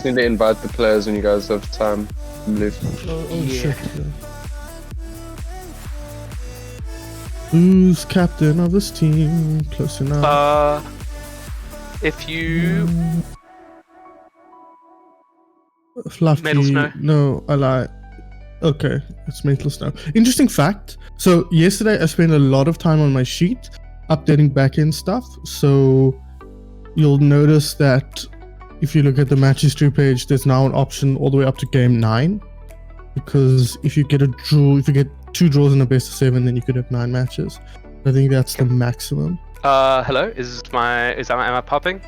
need to invite the players when you guys have time. Leave. Oh shit. Yeah. Who's captain of this team? Close enough. If you Fluffy. Metal Snow. No, I lie. Okay, it's Metal Snow. Interesting fact. So yesterday I spent a lot of time on my sheet updating backend stuff. So you'll notice that if you look at the match history page, there's now an option all the way up to game 9. Because if you get a draw, if you get 2 draws in a best of 7, then you could have 9 matches. I think that's the maximum. hello, am I popping?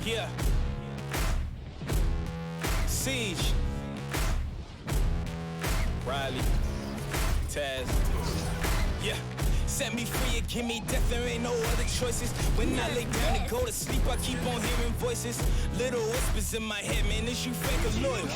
Yeah. Siege. Riley. Taz. Yeah. Set me free and give me death, there ain't no other choices. When I lay down and go to sleep, I keep on hearing voices. Little whispers in my head, man, is you fake or loyal?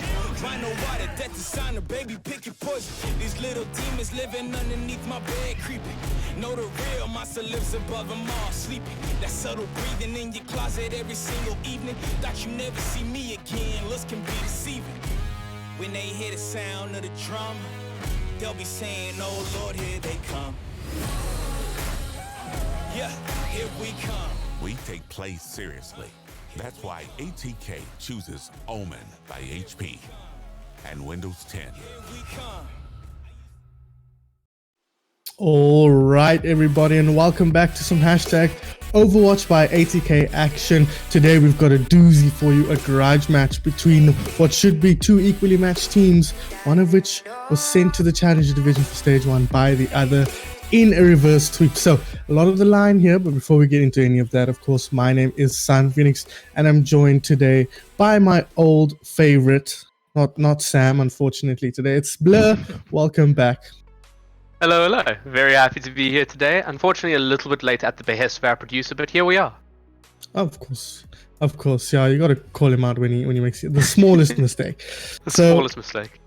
Find no water, death to sign, baby, pick your poison. These little demons living underneath my bed, creeping. Know the real monster lives above them all, sleeping. That subtle breathing in your closet every single evening. Thought you never see me again, looks can be deceiving. When they hear the sound of the drum, they'll be saying, oh Lord, here they come. Yeah, here we come. We take play seriously. That's why ATK chooses Omen by HP and Windows 10. Here we come. All right, everybody, and welcome back to some hashtag Overwatch by ATK action. Today we've got a doozy for you, a garage match between what should be two equally matched teams, one of which was sent to the Challenger Division for Stage 1 by the other in a reverse sweep. So a lot of the line here, but before we get into any of that, of course, my name is Sun Phoenix, and I'm joined today by my old favorite, not Sam, unfortunately, today. It's Blur. Welcome back. Hello, hello. Very happy to be here today. Unfortunately, a little bit late at the behest of our producer, but here we are. Of course, yeah. You got to call him out when he makes the smallest mistake. The smallest mistake.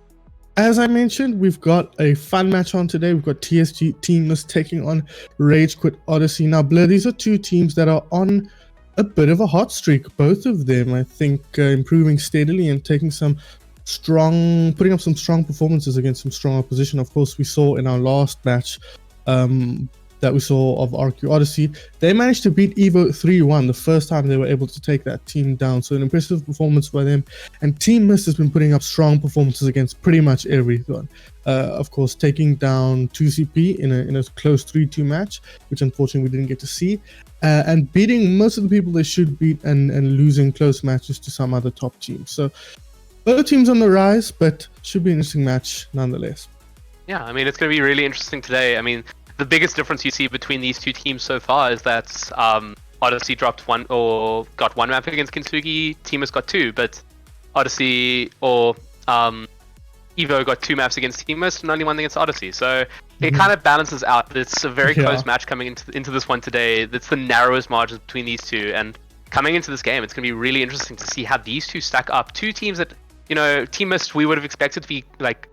As I mentioned, we've got a fun match on today. We've got TSG TeamMist taking on Rage Quit Odyssey. Now, Blur, these are two teams that are on a bit of a hot streak. Both of them, I think, improving steadily and taking putting up some strong performances against some strong opposition. Of course, we saw in our last match that we saw of RQ Odyssey, they managed to beat Evo 3-1 the first time they were able to take that team down. So an impressive performance by them. And TeamMist has been putting up strong performances against pretty much everyone. Of course, taking down 2CP in a close 3-2 match, which unfortunately we didn't get to see. And beating most of the people they should beat and losing close matches to some other top teams. So both teams on the rise, but should be an interesting match nonetheless. Yeah, I mean, it's going to be really interesting today. I mean, the biggest difference you see between these two teams so far is that Odyssey got one map against Kintsugi, TeamMist got two, but Odyssey or Evo got two maps against TeamMist and only one against Odyssey. So it kind of balances out. It's a very close match coming into this one today. It's the narrowest margins between these two, and coming into this game, it's going to be really interesting to see how these two stack up. Two teams that, you know, TeamMist we would have expected to be like,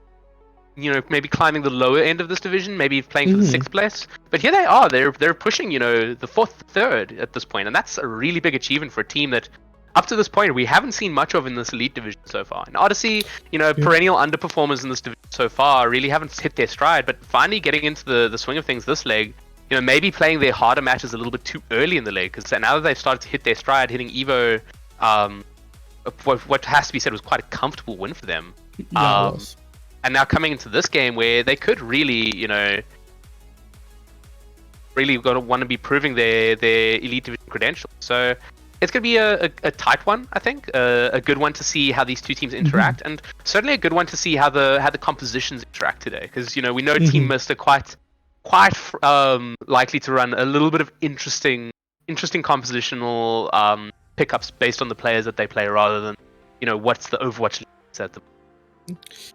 you know, maybe climbing the lower end of this division, maybe playing for the 6th place. But here they are. They're pushing, you know, the 4th, 3rd at this point, and that's a really big achievement for a team that, up to this point, we haven't seen much of in this elite division so far. And Odyssey, you know, perennial underperformers in this division so far, really haven't hit their stride. But finally getting into the swing of things this leg, you know, maybe playing their harder matches a little bit too early in the leg, because now that they've started to hit their stride, hitting Evo, what has to be said was quite a comfortable win for them. Yeah, it was. And now coming into this game where they could really, you know, really going to want to be proving their elite division credentials. So it's going to be a tight one, I think, a good one to see how these two teams interact, and certainly a good one to see how the compositions interact today. Because, you know, we know TeamMist are quite likely to run a little bit of interesting compositional pickups based on the players that they play, rather than, you know, what's the Overwatch at the.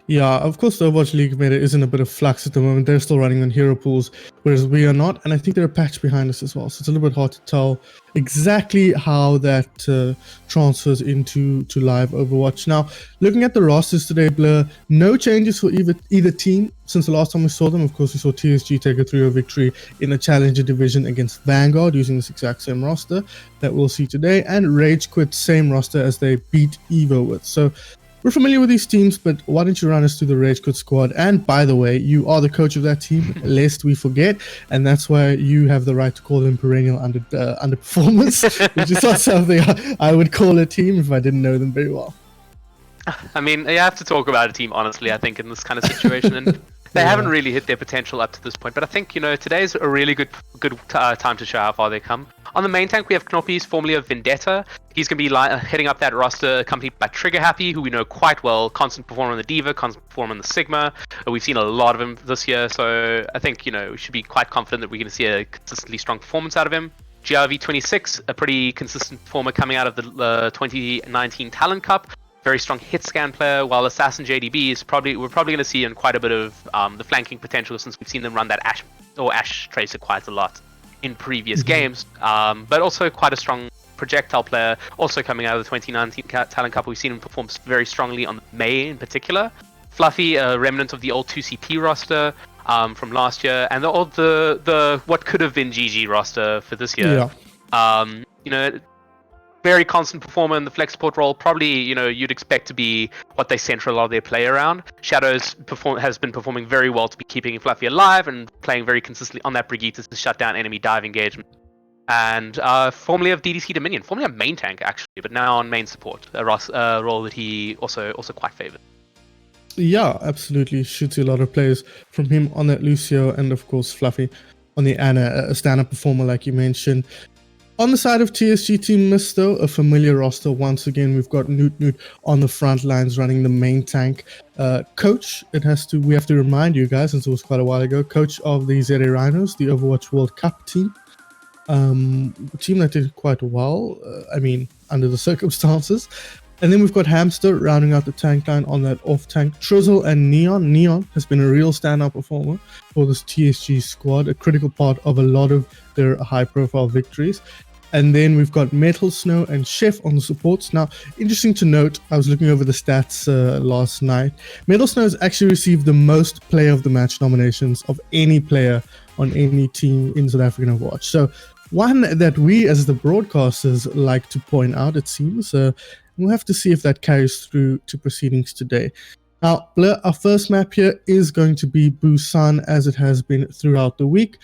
Yeah, of course the Overwatch League meta is in a bit of flux at the moment. They're still running on hero pools, whereas we are not, and I think they're a patch behind us as well. So it's a little bit hard to tell exactly how that transfers into live Overwatch. Now, looking at the rosters today, Blur, no changes for either team since the last time we saw them. Of course, we saw TSG take a 3-0 victory in the Challenger Division against Vanguard using this exact same roster that we'll see today, and Rage Quit same roster as they beat Evo with. So we're familiar with these teams, but why don't you run us through the Rage Quit squad? And by the way, you are the coach of that team, lest we forget, and that's why you have the right to call them perennial underperformers, which is not something I would call a team if I didn't know them very well. I mean, you have to talk about a team honestly, I think, in this kind of situation, and they haven't really hit their potential up to this point. But I think, you know, today's a really good time to show how far they come. On the main tank, we have Knoppy, formerly of Vendetta. He's going to be heading up that roster, accompanied by Trigger Happy, who we know quite well. Constant performer on the Diva, constant performer on the Sigma. We've seen a lot of him this year, so I think, you know, we should be quite confident that we're going to see a consistently strong performance out of him. GRV26, a pretty consistent performer coming out of the 2019 Talent Cup. Very strong hit scan player, while Assassin JDB is we're probably going to see in quite a bit of the flanking potential, since we've seen them run that Ash Tracer quite a lot in previous games. But also quite a strong projectile player, also coming out of the 2019 Talent Cup. We've seen him perform very strongly on May in particular. Fluffy, a remnant of the old 2CP roster from last year, and the what could have been GG roster for this year. Yeah. Very constant performer in the flex support role. Probably, you'd expect to be what they center a lot of their play around. Shadows has been performing very well to be keeping Fluffy alive and playing very consistently on that Brigitte to shut down enemy dive engagement. And formerly of DDC Dominion, formerly a main tank actually, but now on main support, a role that he also quite favored. Yeah, absolutely. Should see a lot of players from him on that Lucio, and of course Fluffy on the Ana, a stand-up performer like you mentioned. On the side of TSG TeamMist, though, a familiar roster once again. We've got Newt on the front lines running the main tank. Coach, we have to remind you guys, since it was quite a while ago, coach of the ZA Rhinos, the Overwatch World Cup team. A team that did quite well, under the circumstances. And then we've got Hamster rounding out the tank line on that off-tank. Trizzle and Neon. Neon has been a real standout performer for this TSG squad, a critical part of a lot of their high-profile victories. And then we've got Metal Snow and Chef on the supports. Now, interesting to note, I was looking over the stats last night. Metal Snow has actually received the most Player of the Match nominations of any player on any team in South African Overwatch. So, one that we as the broadcasters like to point out, it seems. We'll have to see if that carries through to proceedings today. Now, our first map here is going to be Busan, as it has been throughout the week.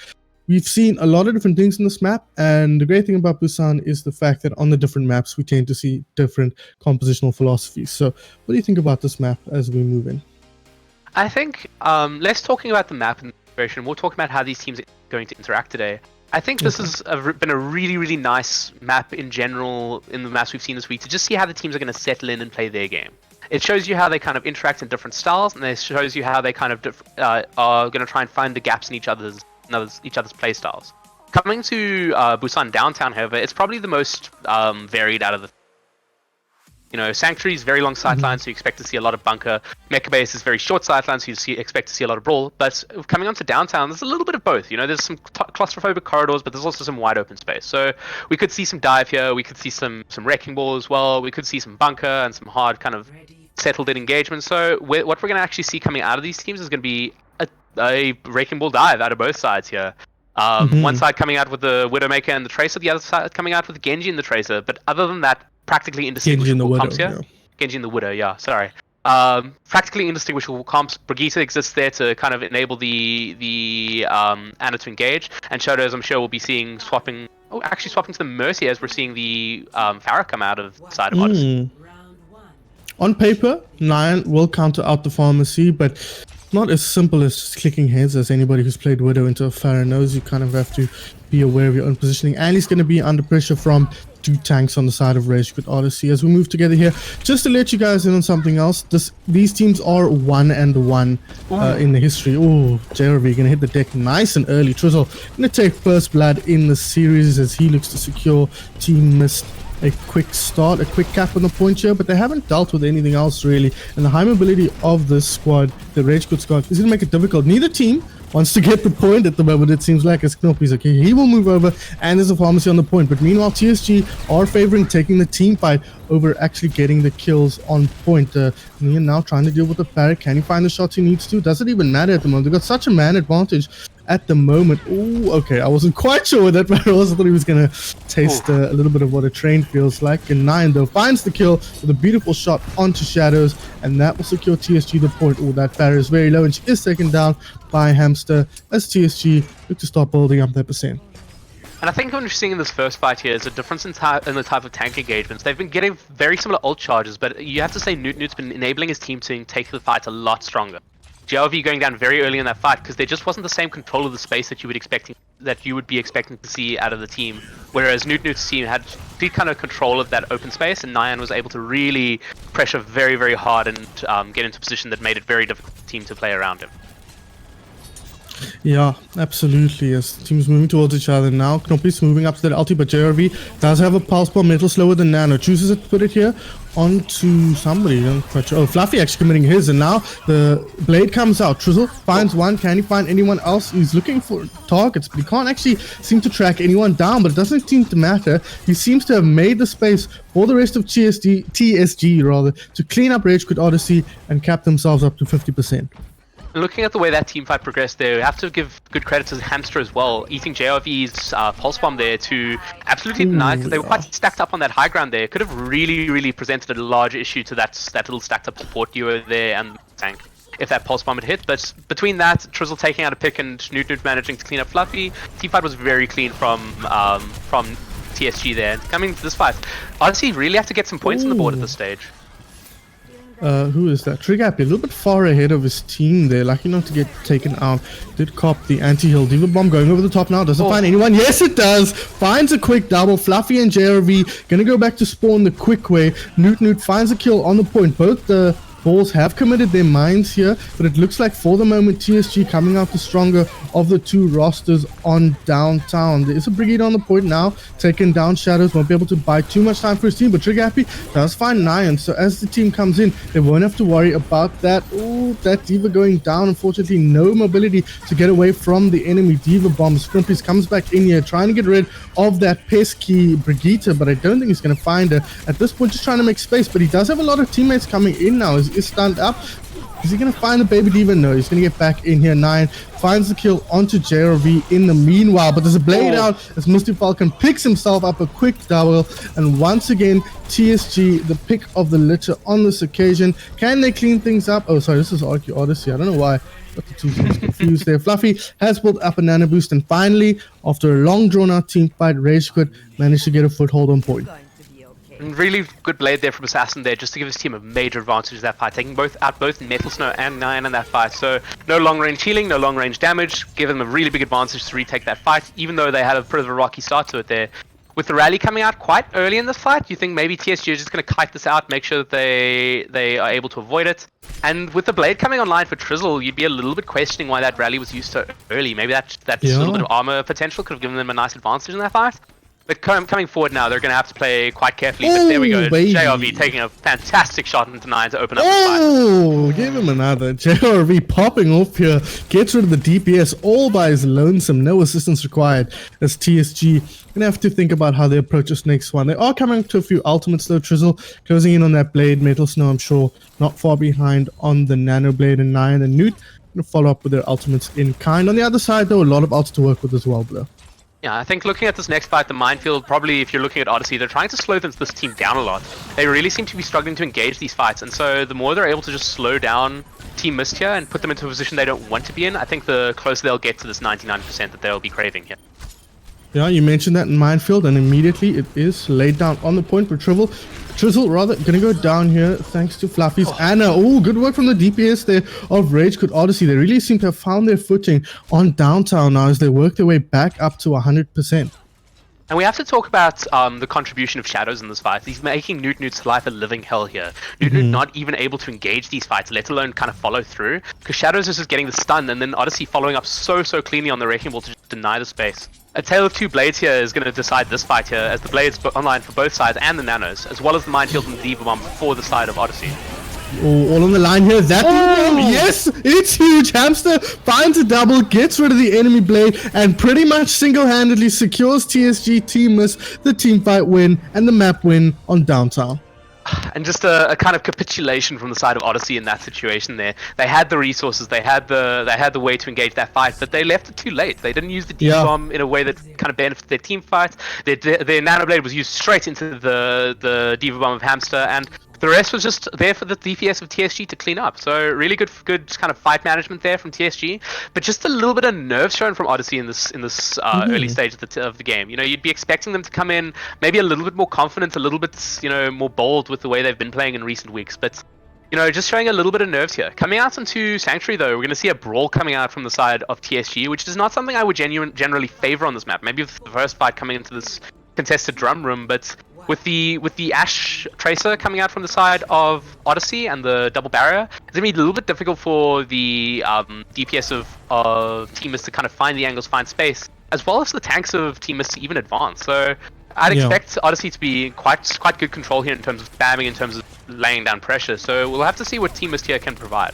We've seen a lot of different things in this map, and the great thing about Busan is the fact that on the different maps, we tend to see different compositional philosophies. So what do you think about this map as we move in? I think, less talking about the map and the situation, we'll talk about how these teams are going to interact today. I think this has been a really, really nice map in general in the maps we've seen this week, to just see how the teams are going to settle in and play their game. It shows you how they kind of interact in different styles, and it shows you how they kind of are going to try and find the gaps in each other's play styles. Coming to Busan Downtown, however, it's probably the most varied out of the. Sanctuary is very long sidelines, so you expect to see a lot of bunker. Mecha Base is very short sidelines, so you expect to see a lot of brawl. But coming onto Downtown, there's a little bit of both. There's some claustrophobic corridors, but there's also some wide open space. So we could see some dive here, we could see some wrecking ball as well, we could see some bunker and some hard kind of settled in engagement. So what we're going to actually see coming out of these teams is going to be a wrecking ball dive out of both sides here. One side coming out with the Widowmaker and the Tracer, the other side coming out with the Genji and the Tracer. But other than that, practically indistinguishable comps here. Genji and the Widow, yeah, sorry. Practically indistinguishable comps. Brigitte exists there to kind of enable the Ana to engage, and Shadows, I'm sure, will be seeing swapping to the Mercy, as we're seeing the Pharah come out of the side of Odyssey. On paper, Nyan will counter out the Pharmacy, but not as simple as just clicking heads, as anybody who's played Widow into a Pharah knows. You kind of have to be aware of your own positioning, and he's going to be under pressure from two tanks on the side of Rage with Odyssey. As we move together here, just to let you guys in on something else, these teams are 1-1 in the history. Oh, JRV gonna hit the deck nice and early. Trizzle gonna take first blood in the series as he looks to secure TeamMist a quick start, a quick cap on the point here, but they haven't dealt with anything else really. And the high mobility of this squad, the Rage Good squad, is gonna make it difficult. Neither team wants to get the point at the moment, it seems like, as Knoppy's okay. He will move over, and there's a Pharmacy on the point. But meanwhile, TSG are favoring taking the team fight over actually getting the kills on point. Neon now trying to deal with the Parrot. Can he find the shots he needs to? Does it even matter at the moment? They've got such a man advantage at the moment. Oh, okay. I wasn't quite sure what that matter was. I thought he was going to taste a little bit of what a train feels like. And Nyan, though, finds the kill with a beautiful shot onto Shadows, and that will secure TSG the point. Oh, that barrier is very low, and she is taken down by Hamster as TSG look to start building up their percent. And I think what we're seeing in this first fight here is a difference in the type of tank engagements. They've been getting very similar ult charges, but you have to say Newt's been enabling his team to take the fight a lot stronger. GLV going down very early in that fight because there just wasn't the same control of the space that you would be expecting to see out of the team. Whereas Newt's team had complete kind of control of that open space, and Nyan was able to really pressure very, very hard and get into a position that made it very difficult for the team to play around him. Yeah, absolutely. As teams moving towards each other now, Knoppy's moving up to that ulti, but JRV does have a pulse bomb, metal slower than Nano. Chooses to put it here onto somebody. I'm quite sure. Oh, Fluffy actually committing his, and now the blade comes out. Trizzle finds one. Can he find anyone else? He's looking for targets, but he can't actually seem to track anyone down, but it doesn't seem to matter. He seems to have made the space for the rest of TSG rather, to clean up Rage Quit Odyssey and cap themselves up to 50%. Looking at the way that team fight progressed there, we have to give good credit to Hamster as well, eating JRV's pulse bomb there to absolutely deny, because they were quite stacked up on that high ground there. Could have really presented a large issue to that little stacked up support duo there and the tank if that pulse bomb had hit. But between that, Trizzle taking out a pick and Newt managing to clean up Fluffy, team fight was very clean from TSG there. And coming to this fight, Odyssey really have to get some points on the board at this stage. Who is that? Trigappy, a little bit far ahead of his team there, lucky not to get taken out. Did cop the anti-heal. Diva Bomb going over the top now, doesn't find anyone. Yes, it does! Finds a quick double. Fluffy and JRV gonna go back to spawn the quick way. Newt finds a kill on the point. Both the Bulls have committed their minds here, but it looks like for the moment TSG coming out the stronger of the two rosters on downtown. There is a Brigade on the point now, taking down Shadows, won't be able to buy too much time for his team, but Trigappy does find Nyan, so as the team comes in, they won't have to worry about that. Oh, that Diva going down, unfortunately no mobility to get away from the enemy Diva Bomb. Scrimpies comes back in here, trying to get rid of that pesky Brigitte, but I don't think he's going to find her. At this point, just trying to make space, but he does have a lot of teammates coming in now. Is stunned up. Is he going to find the baby Diva? No, he's going to get back in here. Nyan finds the kill onto JRV in the meanwhile, but there's a blade out as Misty Falcon picks himself up a quick double, and once again TSG the pick of the litter on this occasion. Can they clean things up? Oh, sorry, this is RQ Odyssey. I don't know why got the two teams confused there. Fluffy has built up a nano boost, and finally, after a long drawn out team fight, Rage Quit managed to get a foothold on point. And really good blade there from Assassin there, just to give his team a major advantage in that fight, taking both Metal Snow and Nyan in that fight. So no long range healing, no long range damage, giving them a really big advantage to retake that fight, even though they had a bit of a rocky start to it there. With the rally coming out quite early in this fight, you think maybe TSG is just going to kite this out, make sure that they are able to avoid it. And with the blade coming online for Trizzle, you'd be a little bit questioning why that rally was used so early. Maybe that little bit of armor potential could have given them a nice advantage in that fight. But coming forward now, they're going to have to play quite carefully. But there we go. Baby. JRV taking a fantastic shot into Nyan to open up the fight. Give him another. JRV popping off here. Gets rid of the DPS all by his lonesome. No assistance required as TSG going to have to think about how they approach this next one. They are coming to a few ultimates though. Trizzle closing in on that blade. Metal Snow, I'm sure, not far behind on the Nano Blade, and Nyan and Newt going to follow up with their ultimates in kind. On the other side though, a lot of ults to work with as well, bro. Yeah, I think looking at this next fight, the Minefield, probably if you're looking at Odyssey, they're trying to slow this team down a lot. They really seem to be struggling to engage these fights, and so the more they're able to just slow down TeamMist here and put them into a position they don't want to be in, I think the closer they'll get to this 99% that they'll be craving here. Yeah, you mentioned that in Minefield, and immediately it is laid down on the point for Trizzle rather gonna go down here thanks to Fluffy's Anna. Oh, good work from the DPS there of Rage Quit Odyssey. They really seem to have found their footing on downtown now as they work their way back up to 100%. And we have to talk about the contribution of Shadows in this fight. He's making Newt's life a living hell here. Newt not even able to engage these fights, let alone kind of follow through. Because Shadows is just getting the stun, and then Odyssey following up so cleanly on the Wrecking Ball to just deny the space. A Tale of Two Blades here is going to decide this fight here, as the Blades online for both sides and the Nanos, as well as the Minefield and the Diva Bomb for the side of Odyssey. Oh, all on the line here. That yes, it's huge. Hamster finds a double, gets rid of the enemy blade, and pretty much single-handedly secures TSG TeamMist the team fight win and the map win on downtown. And just a kind of capitulation from the side of Odyssey in that situation there. They had the resources, they had the way to engage that fight, but they left it too late. They didn't use the D-bomb in a way that kind of benefited their team fight. Their Nano Blade was used straight into the Diva Bomb of Hamster, and the rest was just there for the DPS of TSG to clean up. So really good kind of fight management there from TSG, but just a little bit of nerve shown from Odyssey in this early stage of the game. You know, you'd be expecting them to come in maybe a little bit more confident, a little bit more bold with the way they've been playing in recent weeks, but just showing a little bit of nerves here. Coming out into Sanctuary though, we're going to see a brawl coming out from the side of TSG, which is not something I would generally favor on this map. Maybe the first fight coming into this contested drum room, but with the Ash Tracer coming out from the side of Odyssey and the double barrier, it's gonna be a little bit difficult for the DPS of TeamMist to kind of find the angles, find space, as well as the tanks of TeamMist to even advance. So I'd expect Odyssey to be quite good control here in terms of spamming, in terms of laying down pressure. So we'll have to see what TeamMist here can provide.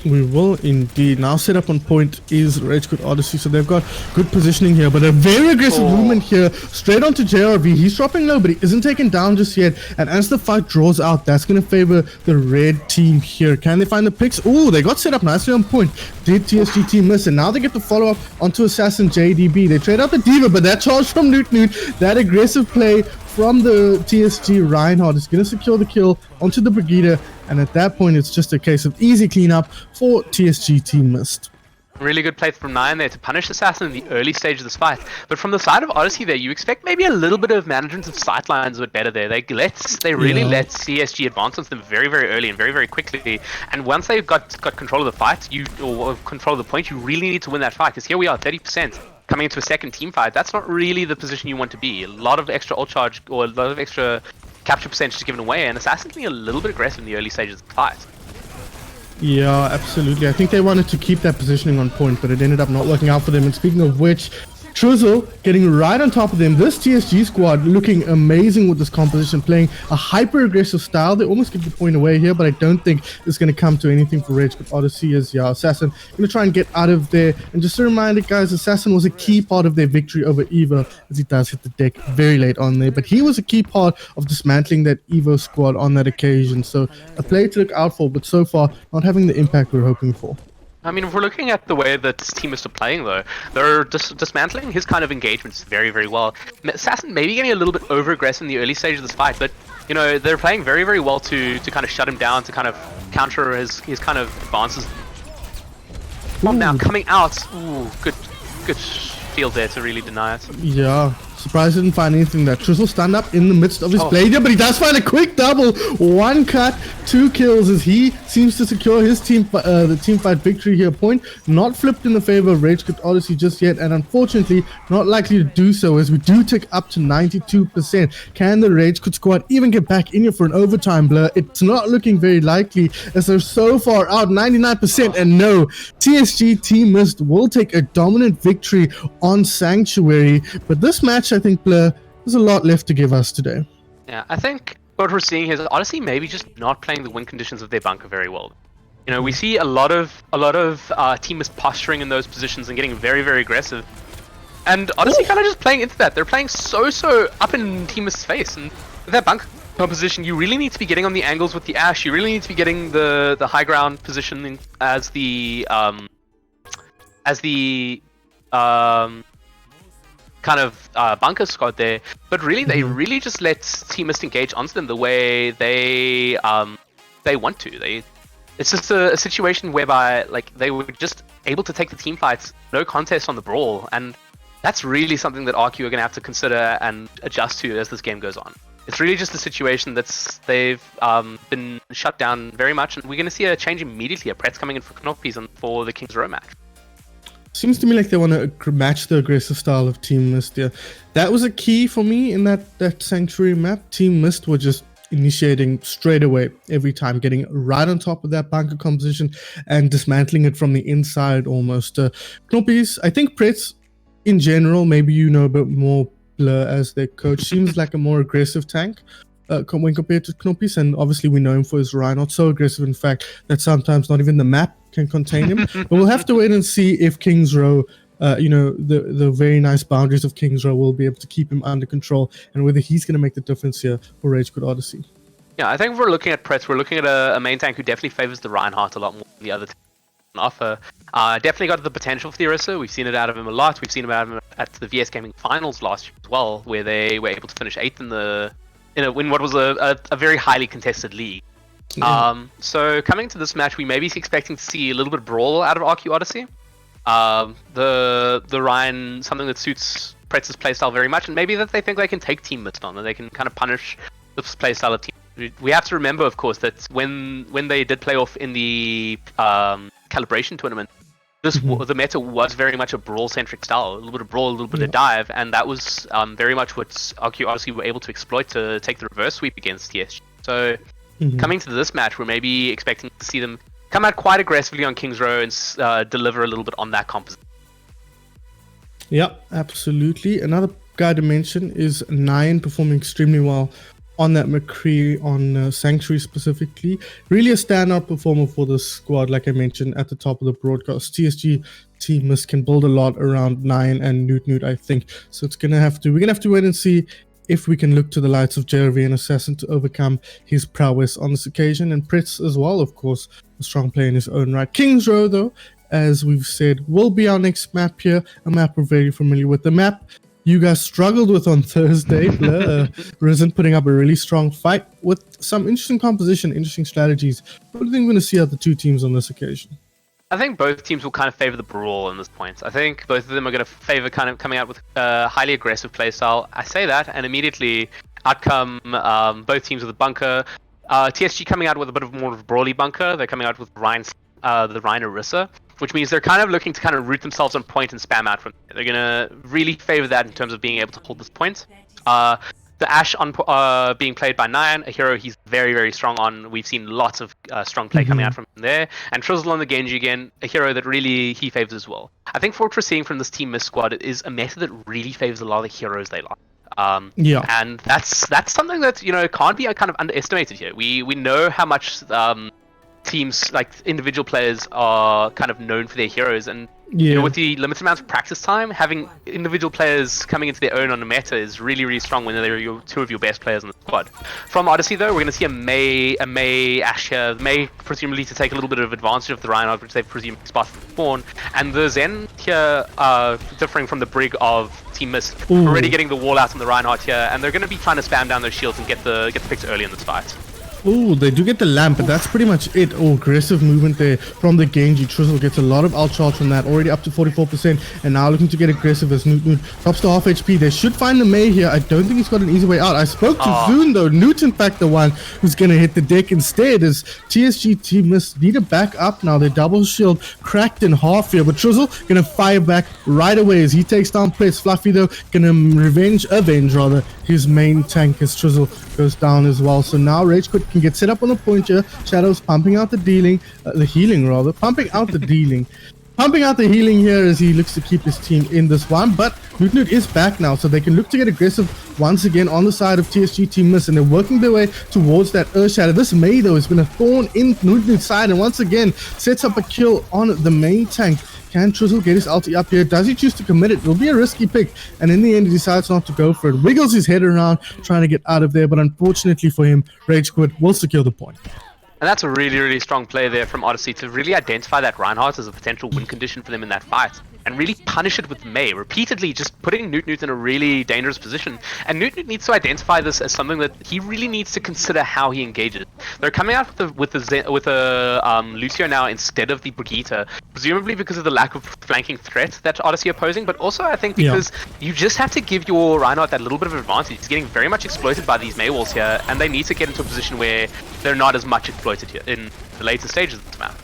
We will indeed. Now set up on point is Rage Quit Odyssey, so they've got good positioning here, but a very aggressive movement here, straight onto JRV. He's dropping low, but he isn't taken down just yet, and as the fight draws out, that's going to favor the red team here. Can they find the picks? Oh, they got set up nicely on point. Did TSG team miss, and now they get the follow-up onto Assassin JDB. They trade out the Diva, but that charge from Newt, that aggressive play from the TSG Reinhardt is going to secure the kill onto the Brigida, and at that point it's just a case of easy cleanup for TSG TeamMist. Really good play from Nine there to punish Assassin in the early stage of this fight. But from the side of Odyssey there, you expect maybe a little bit of management of sightlines a bit better there. They really let TSG advance on them very, very early and very, very quickly. And once they've got control of the fight, or control of the point, you really need to win that fight. Because here we are, 30%. Coming into a second team fight, that's not really the position you want to be. A lot of extra ult charge or a lot of extra capture percentage given away, and Assassin's being a little bit aggressive in the early stages of the fight. Yeah, absolutely. I think they wanted to keep that positioning on point, but it ended up not working out for them. And speaking of which, Trizzle getting right on top of them. This TSG squad looking amazing with this composition, playing a hyper-aggressive style. They almost give the point away here, but I don't think it's going to come to anything for Rage. But Odyssey is, Assassin going to try and get out of there. And just a reminder, guys, Assassin was a key part of their victory over Evo, as he does hit the deck very late on there. But he was a key part of dismantling that Evo squad on that occasion. So a player to look out for, but so far not having the impact we're hoping for. I mean, if we're looking at the way that TeamMist are playing, though, they're dismantling his kind of engagements very, very well. Assassin maybe getting a little bit over-aggressive in the early stage of this fight, but, you know, they're playing very, very well to kind of shut him down, to kind of counter his kind of advances. Well, now coming out, good field there to really deny it. Yeah, surprised he didn't find anything there. Trizzle stand up in the midst of his play there, but he does find a quick double. 1 cut, 2 kills as he seems to secure his the team fight victory here. Point not flipped in the favor of Rage Quit Odyssey just yet, and unfortunately not likely to do so as we do tick up to 92%. Can the Rage Quit squad even get back in here for an overtime, Blur? It's not looking very likely as they're so far out, 99%, and no, TSG TeamMist will take a dominant victory on Sanctuary, but this match, I think, Blur, there's a lot left to give us today. Yeah, I think what we're seeing here is Odyssey maybe just not playing the win conditions of their bunker very well. You know, we see a lot of TeamMist posturing in those positions and getting very, very aggressive, and Odyssey kind of just playing into that. They're playing so up in TeamMist's face, and with that bunker composition, you really need to be getting on the angles with the Ash. You really need to be getting the high ground positioning as the kind of bunker squad there, but really they really just let TeamMist engage onto them the way they want to. It's just a situation whereby like they were just able to take the team fights, no contest on the brawl, and that's really something that RQ are going to have to consider and adjust to as this game goes on. It's really just a situation they've been shut down very much, and we're going to see a change immediately. Pret's coming in for Knoppies and for the King's Row match. Seems to me like they want to match the aggressive style of TeamMist. Yeah, that was a key for me in that Sanctuary map. TeamMist were just initiating straight away every time, getting right on top of that bunker composition and dismantling it from the inside almost. Knoppies, I think Pretz in general, maybe you know a bit more, Blur, as their coach, seems like a more aggressive tank when compared to Knoppies, and obviously we know him for his Reinhardt, so aggressive in fact that sometimes not even the map can contain him. But we'll have to wait and see if King's Row, the very nice boundaries of King's Row will be able to keep him under control, and whether he's going to make the difference here for Rage Quit Odyssey. Yeah, I think if we're looking at Pretz, we're looking at a main tank who definitely favors the Reinhardt a lot more than the other tanks on offer. Definitely got the potential for the Orisa. We've seen it out of him a lot. We've seen it out of him at the VS Gaming Finals last year as well, where they were able to finish 8th in what was a very highly contested league. Yeah. So coming into this match, we may be expecting to see a little bit of brawl out of RQ Odyssey. The Ryan, something that suits Pretz's playstyle very much, and maybe that they think they can take TeamMist on, and they can kind of punish the playstyle of Team. We have to remember, of course, that when they did play off in the calibration tournament, the meta was very much a brawl-centric style, a little bit of brawl, a little bit of dive, and that was very much what RQ Odyssey were able to exploit to take the reverse sweep against TSG. So coming to this match, we're maybe expecting to see them come out quite aggressively on King's Row and deliver a little bit on that composition. Yeah, absolutely. Another guy to mention is Nine, performing extremely well on that McCree on Sanctuary specifically. Really a standout performer for the squad, like I mentioned at the top of the broadcast. TSG TeamMist can build a lot around Nine and Newt, I think. So we're gonna have to wait and see if we can look to the likes of JRV and Assassin to overcome his prowess on this occasion, and Pritz as well, of course, a strong player in his own right. King's Row, though, as we've said, will be our next map here, a map we're very familiar with. The map you guys struggled with on Thursday. Risen putting up a really strong fight with some interesting composition, interesting strategies. What do you think we're going to see out the two teams on this occasion? I think both teams will kind of favor the brawl in this point. I think both of them are going to favor kind of coming out with a highly aggressive playstyle. I say that, and immediately out come both teams with a bunker. TSG coming out with a bit of more of a brawly bunker. They're coming out with the Ryan Orisa, which means they're kind of looking to kind of root themselves on point and spam out from there. They're going to really favor that in terms of being able to hold this point. The Ashe on being played by Nyan, a hero he's very, very strong on. We've seen lots of strong play coming out from him there. And Trizzle on the Genji again, a hero that really he favors as well. I think what we're seeing from this TeamMist squad is a meta that really favors a lot of the heroes they like. And that's something that, you know, can't be kind of underestimated here. We know how much teams, like individual players, are kind of known for their heroes, and you know, with the limited amount of practice time, having individual players coming into their own on the meta is really, really strong when they're two of your best players in the squad. From Odyssey, though, we're going to see a Mei Ashe here. Mei presumably to take a little bit of advantage of the Reinhardt, which they've presumably spotted from spawn, and the Zen here differing from the Brig of TeamMist, already getting the wall out on the Reinhardt here, and they're going to be trying to spam down those shields and get the picks early in this fight. Oh, they do get the lamp, but that's pretty much it. Oh, aggressive movement there from the Genji. Trizzle gets a lot of outcharge from that, already up to 44%, and now looking to get aggressive as Newt drops to half HP. They should find the Mei here. I don't think he's got an easy way out. I spoke to Zoon, though. Newt, in fact, the one who's going to hit the deck instead, as TSG TeamMist need to back up now. Their double shield cracked in half here, but Trizzle going to fire back right away as he takes down Pritz. Fluffy, though, going to avenge his main tank as Trizzle goes down as well. So now Rage Quit can get set up on the point here. Shadows pumping out the healing here as he looks to keep his team in this one. But Newt is back now, so they can look to get aggressive once again on the side of TSG TeamMist, and they're working their way towards that Earth Shadow. This Mei, though, has been a thorn in Newt's side, and once again sets up a kill on the main tank. Can Trizzle get his ulti up here? Does he choose to commit it? It'll be a risky pick, and in the end he decides not to go for it. Wiggles his head around trying to get out of there, but unfortunately for him, Rage Quit will secure the point. And that's a really, really strong play there from Odyssey to really identify that Reinhardt as a potential win condition for them in that fight, and really punish it with Mei, repeatedly just putting Newt in a really dangerous position. And Newt needs to identify this as something that he really needs to consider how he engages. They're coming out with a Lucio now instead of the Brigitte, presumably because of the lack of flanking threat that Odyssey are posing, but also I think because you just have to give your Reinhardt that little bit of advantage. He's getting very much exploited by these Mei walls here, and they need to get into a position where they're not as much exploited here in the later stages of this map.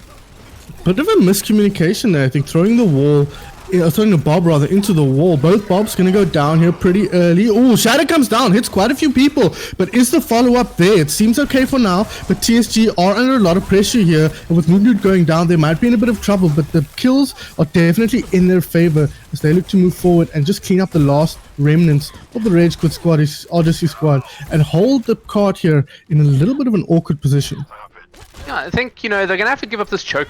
Bit of a miscommunication there, I think, throwing a Bob rather into the wall. Both Bobs gonna go down here pretty early. Oh, Shadow comes down, hits quite a few people, but is the follow-up there? It seems okay for now, but TSG are under a lot of pressure here, and with Newt going down, they might be in a bit of trouble, but the kills are definitely in their favor as they look to move forward and just clean up the last remnants of the Rage Quit squad, Odyssey squad, and hold the card here in a little bit of an awkward position. Yeah, I think, you know, they're going to have to give up this choke,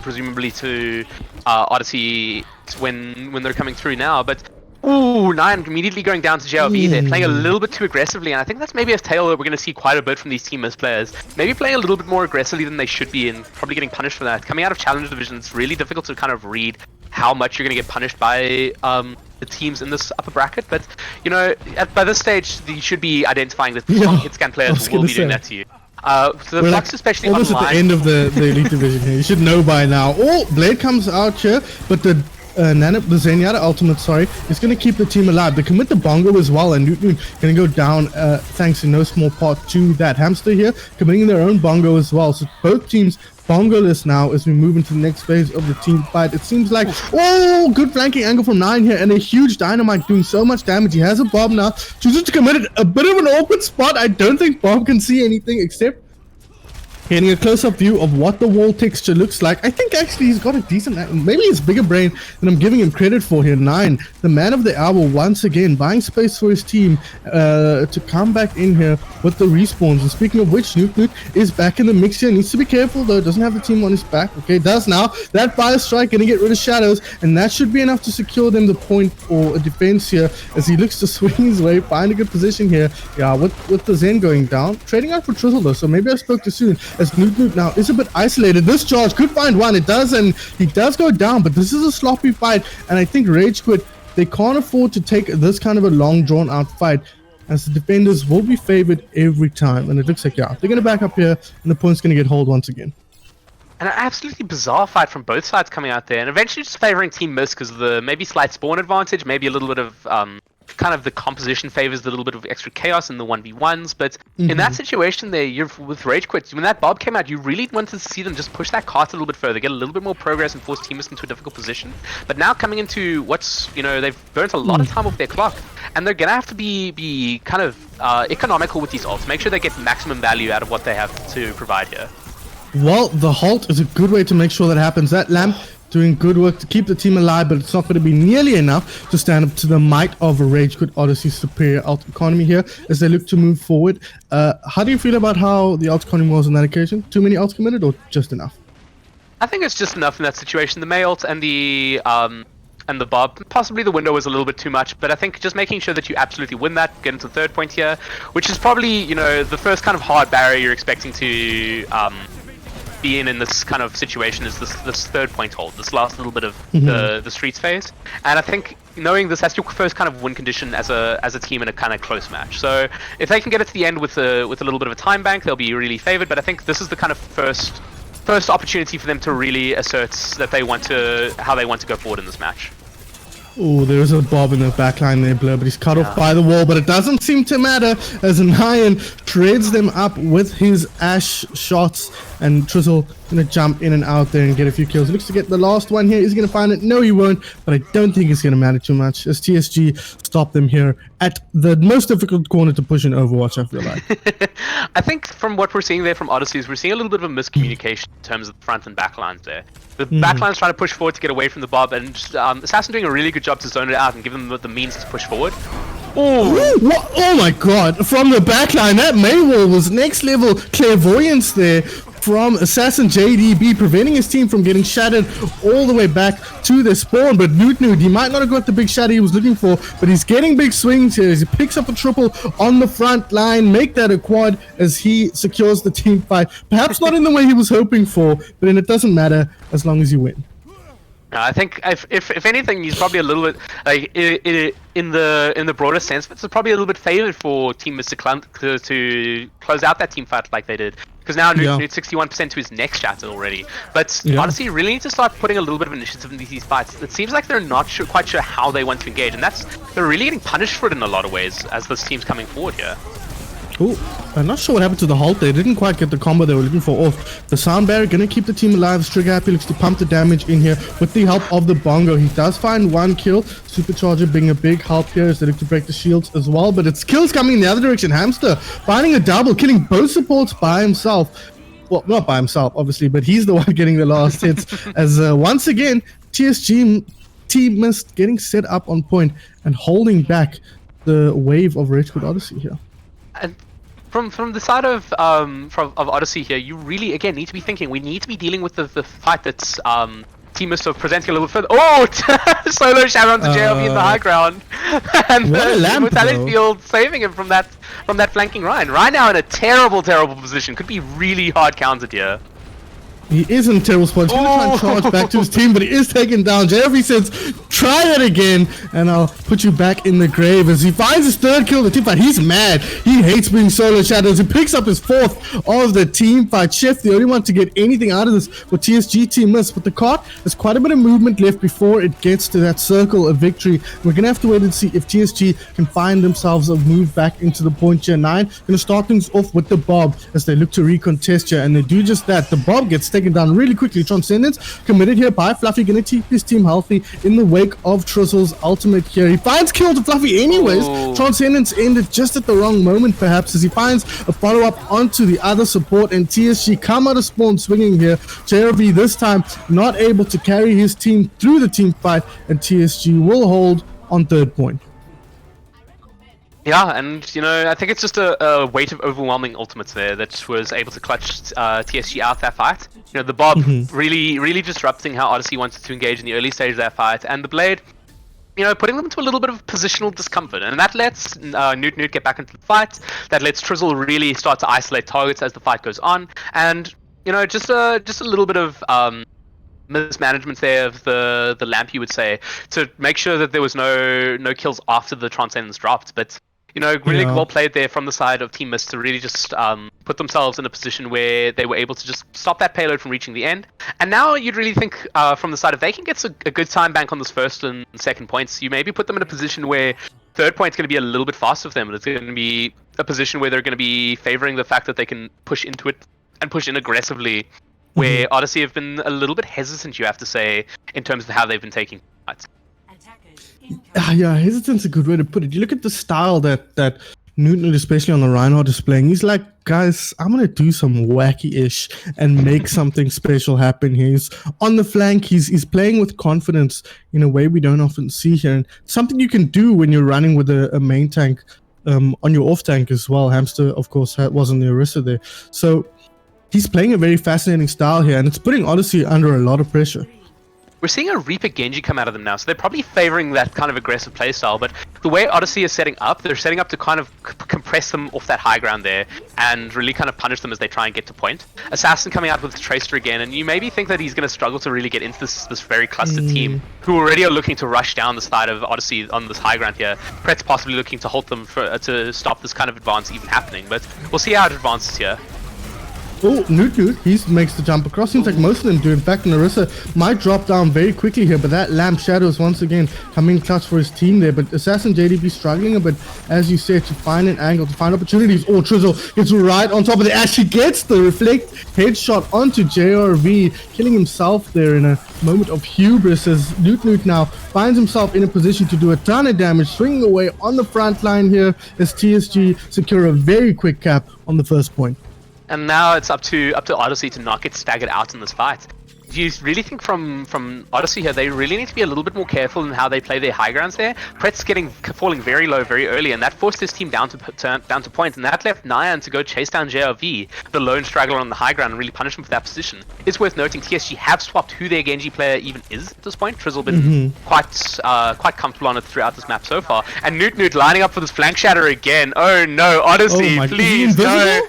presumably to Odyssey when they're coming through now, but Nyan immediately going down to JRV. They're playing a little bit too aggressively, and I think that's maybe a tale that we're going to see quite a bit from these TeamMist players. Maybe playing a little bit more aggressively than they should be, and probably getting punished for that. Coming out of Challenge Division, it's really difficult to kind of read how much you're going to get punished by the teams in this upper bracket, but, you know, by this stage, you should be identifying that strong hit scan players will be doing that to you. So the Flux, especially almost online, at the end of the Elite Division here. You should know by now. Oh, Blade comes out here, but the Zenyatta ultimate, is going to keep the team alive. They commit the Bongo as well, and Newt going to go down thanks in no small part to that Hamster here, committing their own Bongo as well. So both teams bongo-less now as we move into the next phase of the team fight. It seems like, oh, good flanking angle from 9 here, and a huge dynamite doing so much damage. He has a bomb now, chooses to commit it. A bit of an awkward spot. I don't think Bob can see anything except getting a close-up view of what the wall texture looks like. I think actually he's got a decent, maybe he's bigger brain than I'm giving him credit for here. 9, the man of the hour, once again buying space for his team to come back in here with the respawns. And speaking of which, Newt is back in the mix here. Needs to be careful though, doesn't have the team on his back. Okay, does now. That fire strike gonna get rid of shadows, and that should be enough to secure them the point or a defense here as he looks to swing his way, find a good position here. Yeah, with the Zen going down, trading out for Trizzle though, so maybe I spoke too soon. As Newt now is a bit isolated. This charge could find one. It does, and he does go down, but this is a sloppy fight, and I think Rage Quit, they can't afford to take this kind of a long drawn out fight, as the defenders will be favored every time. And it looks like, yeah, they're going to back up here, and the point's going to get hold once again. And an absolutely bizarre fight from both sides coming out there, and eventually just favoring TeamMist because of the maybe slight spawn advantage, maybe a little bit of kind of the composition favors the little bit of extra chaos in the 1v1s. But in that situation there, you're with Rage Quit, when that Bob came out, you really wanted to see them just push that cart a little bit further, get a little bit more progress and force TeamMist into a difficult position. But now coming into what's, they've burnt a lot of time off their clock, and they're gonna have to be kind of economical with these ults, make sure they get maximum value out of what they have to provide here. Well, the halt is a good way to make sure that happens. That lamp doing good work to keep the team alive, but it's not going to be nearly enough to stand up to the might of a Rage Quit Odyssey's superior ult economy here as they look to move forward. How do you feel about how the ult economy was on that occasion? Too many ults committed or just enough? I think it's just enough in that situation. The May ult and the Bob, possibly the window was a little bit too much, but I think just making sure that you absolutely win that, get into the third point here, which is probably, the first kind of hard barrier you're expecting to be in this kind of situation is this third point hold, this last little bit of the streets phase. And I think knowing this, that's your first kind of win condition as a team in a kind of close match. So if they can get it to the end with a little bit of a time bank, they'll be really favored. But I think this is the kind of first opportunity for them to really assert that how they want to go forward in this match. Oh, there's a Bob in the backline there, Blur, but he's cut off by the wall, but it doesn't seem to matter as Nyan trades them up with his Ash shots, and Trizzle gonna jump in and out there and get a few kills. Looks to get the last one here. Is he gonna find it? No, he won't, but I don't think it's gonna matter too much as TSG stop them here at the most difficult corner to push in Overwatch, I feel like. I think from what we're seeing there from Odyssey is we're seeing a little bit of a miscommunication in terms of the front and back lines there. The back line's trying to push forward to get away from the Bob, and Assassin doing a really good job to zone it out and give them the means to push forward. Oh, what? Oh my god, from the backline, that Maywall was next level clairvoyance there from Assassin JDB, preventing his team from getting shattered all the way back to the spawn. But Newt, he might not have got the big shatter he was looking for, but he's getting big swings here as he picks up a triple on the front line, make that a quad as he secures the team fight. Perhaps not in the way he was hoping for, but then it doesn't matter as long as you win. I think if anything, he's probably a little bit like in the broader sense, it's probably a little bit favored for TeamMist to close out that team fight like they did, because now Newt's 61% to his next shatter already. But honestly, you really need to start putting a little bit of initiative into these fights. It seems like they're not quite sure how they want to engage, and they're really getting punished for it in a lot of ways as this team's coming forward here. Oh, I'm not sure what happened to the halt. They didn't quite get the combo they were looking for off. The sound barrier gonna keep the team alive. Trigger Happy looks to pump the damage in here with the help of the bongo. He does find one kill. Supercharger being a big help here as they look to break the shields as well, but it's kills coming in the other direction. Hamster finding a double, killing both supports by himself. Well, not by himself, obviously, but he's the one getting the last hits as once again, TSG TeamMist getting set up on point and holding back the wave of Rage Quit Odyssey here. And from the side of Odyssey here, you really again need to be thinking. We need to be dealing with the fight that's TeamMist are presenting a little bit further. Oh, solo shout out to JLB in the high ground, and the Mortality Field saving him from that flanking Ryan. Ryan now in a terrible position. Could be really hard countered here. He is in a terrible spot. He's going to try and charge back to his team, but he is taken down. JLB says, try it again, and I'll put you back in the grave. As he finds his third kill of the team fight, he's mad. He hates being solo shadows. He picks up his fourth of the team fight. Chef, the only one to get anything out of this for TSG TeamMist, but the cart has quite a bit of movement left before it gets to that circle of victory. We're going to have to wait and see if TSG can find themselves a move back into the point here. 9 going to start things off with the Bob as they look to recontest here, and they do just that. The Bob gets taken taken down really quickly. Transcendence committed here by Fluffy, gonna keep his team healthy in the wake of Trizzle's ultimate here. He finds kill to Fluffy anyways. Ooh. Transcendence ended just at the wrong moment perhaps, as he finds a follow-up onto the other support, and TSG come out of spawn swinging here. JRV this time not able to carry his team through the team fight, and TSG will hold on third point. Yeah, and I think it's just a weight of overwhelming ultimates there that was able to clutch TSG out that fight. The Bob really disrupting how Odyssey wanted to engage in the early stage of that fight, and the Blade, putting them into a little bit of positional discomfort, and that lets Newt get back into the fight. That lets Trizzle really start to isolate targets as the fight goes on, and just a little bit of mismanagement there of the lamp, you would say, to make sure that there was no kills after the Transcendence dropped, but. Really well played there from the side of TeamMist to really just put themselves in a position where they were able to just stop that payload from reaching the end. And now you'd really think from the side, if they can get a good time bank on this first and second points, you maybe put them in a position where third point's going to be a little bit faster for them. It's going to be a position where they're going to be favoring the fact that they can push into it and push in aggressively, where Odyssey have been a little bit hesitant, you have to say, in terms of how they've been taking fights. Yeah, hesitant's a good way to put it. You look at the style that Newt, especially on the Reinhardt, is playing. He's like, guys, I'm gonna do some wacky-ish and make something special happen here. He's on the flank. He's playing with confidence in a way we don't often see here, and something you can do when you're running with a main tank on your off tank as well. Hamster, of course, was on the Orisa there, so he's playing a very fascinating style here, and it's putting Odyssey under a lot of pressure. We're seeing a Reaper Genji come out of them now, so they're probably favoring that kind of aggressive playstyle, but the way Odyssey is setting up, they're setting up to kind of compress them off that high ground there and really kind of punish them as they try and get to point. Assassin coming out with Tracer again, and you maybe think that he's going to struggle to really get into this very clustered team, who already are looking to rush down the side of Odyssey on this high ground here. Pret's possibly looking to halt them to stop this kind of advance even happening, but we'll see how it advances here. Oh, Newt, he makes the jump across. Seems like most of them do. In fact, Narissa might drop down very quickly here, but that Lamp Shadows once again coming clutch for his team there. But Assassin JDB struggling a bit, as you said, to find an angle, to find opportunities. Oh, Trizzle gets right on top of it. Actually gets the reflect headshot onto JRV, killing himself there in a moment of hubris, as Newt now finds himself in a position to do a ton of damage, swinging away on the front line here as TSG secure a very quick cap on the first point. And now it's up to Odyssey to not get staggered out in this fight. Do you really think from Odyssey here, they really need to be a little bit more careful in how they play their high grounds there? Pret's falling very low very early, and that forced his team down to point, and that left Nyan to go chase down JRV, the lone straggler on the high ground, and really punish him for that position. It's worth noting TSG have swapped who their Genji player even is at this point. Trizzle been quite comfortable on it throughout this map so far, and Newt lining up for this flank shatter again. Oh no, Odyssey, please no.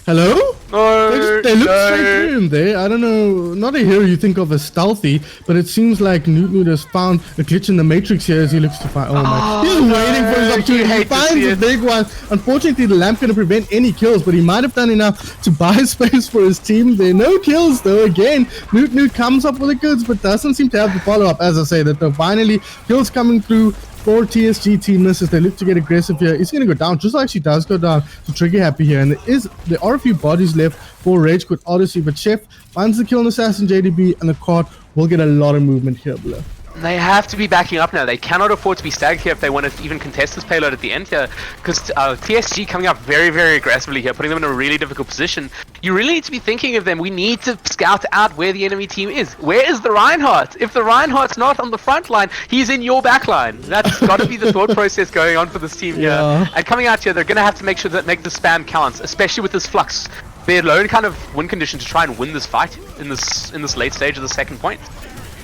Hello? Oh, they look straight through him there. I don't know, not a hero you think of as stealthy, but it seems like Newt has found a glitch in the matrix here as he looks to find. Oh my! He's waiting for his opportunity. He finds a big one. Unfortunately, the lamp going to prevent any kills, but he might have done enough to buy space for his team there. No kills though. Again, Newt comes up with the goods, but doesn't seem to have the follow-up. As I say, that finally kills coming through for TSG TeamMist as they look to get aggressive here. It's going to go down. Drizzle actually does go down to Trigger Happy here, and there are a few bodies left for Rage Quit Odyssey, but Chef finds the kill on Assassin JDB, and the card will get a lot of movement here below. They have to be backing up now. They cannot afford to be staggered here if they want to even contest this payload at the end here, because TSG coming up very, very aggressively here, putting them in a really difficult position. You really need to be thinking of them. We need to scout out where the enemy team is. Where is the Reinhardt? If the Reinhardt's not on the front line, he's in your back line. That's got to be the thought process going on for this team here. And coming out here, they're going to have to make sure that make the spam counts, especially with this flux. They're lone kind of win condition to try and win this fight in this late stage of the second point.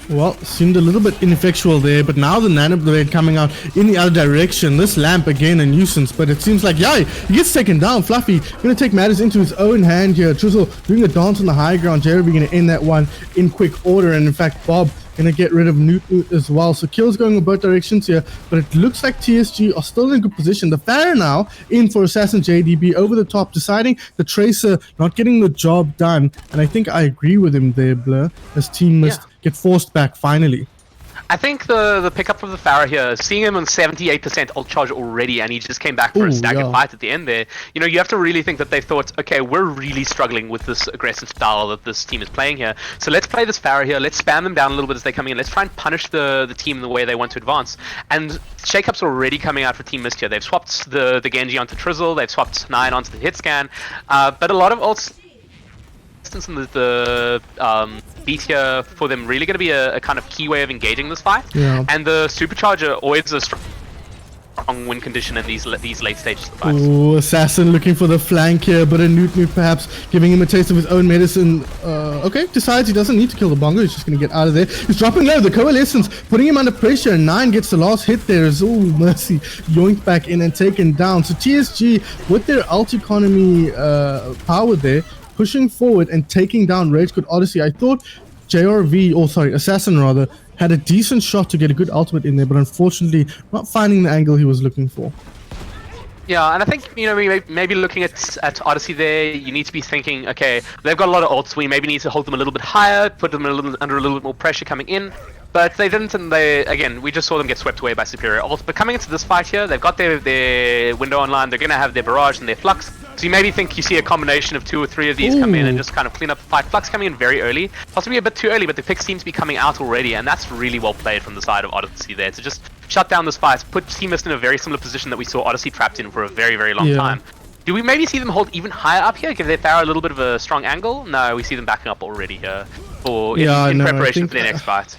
Well, seemed a little bit ineffectual there, but now the Nano Blade coming out in the other direction. This lamp again a nuisance, but it seems like, yeah, he gets taken down. Fluffy gonna take matters into his own hand here. Trizzle doing a dance on the high ground. Jeremy gonna end that one in quick order, and in fact, Bob gonna get rid of Newt as well. So kills going in both directions here, but it looks like TSG are still in a good position. The Pharah now in for Assassin JDB over the top, deciding the Tracer not getting the job done, and I think I agree with him there, Blur, as TeamMist get forced back finally. I think the pickup of the Pharah here, seeing him on 78% ult charge already, and he just came back for a Ooh, staggered yeah. fight at the end there. You know, you have to really think that they thought, okay, we're really struggling with this aggressive style that this team is playing here. So let's play this Pharah here. Let's spam them down a little bit as they come in. Let's try and punish the team the way they want to advance. And Shakeup's already coming out for TeamMist here. They've swapped the Genji onto Trizzle. They've swapped 9 onto the hit scan. But a lot of ults and the beat here for them really going to be a kind of key way of engaging this fight. Yeah. And the supercharger always a strong win condition in these late stages of the fight. Ooh, Assassin looking for the flank here, but a Newt perhaps giving him a taste of his own medicine. Okay, decides he doesn't need to kill the bongo, he's just going to get out of there. He's dropping low, the Coalescence putting him under pressure. 9 gets the last hit there. Oh, mercy. Yoinked back in and taken down. So TSG, with their ult economy power there, pushing forward and taking down Rage Quit Odyssey. I thought Assassin rather, had a decent shot to get a good ultimate in there, but unfortunately not finding the angle he was looking for. Yeah, and I think, you know, maybe looking at Odyssey there, you need to be thinking, okay, they've got a lot of ults, we maybe need to hold them a little bit higher, put them under a little bit more pressure coming in. But they didn't, and we just saw them get swept away by superior ults. But coming into this fight here, they've got their window online, they're going to have their barrage and their flux. So you maybe think you see a combination of 2 or 3 of these come in and just kind of clean up the fight. Flux coming in very early, possibly a bit too early, but the picks seem to be coming out already, and that's really well played from the side of Odyssey there to just shut down this fight, put TeamMist in a very similar position that we saw Odyssey trapped in for a very, very long time. Do we maybe see them hold even higher up here, give their Pharah a little bit of a strong angle? No, we see them backing up already here in preparation for their next fight.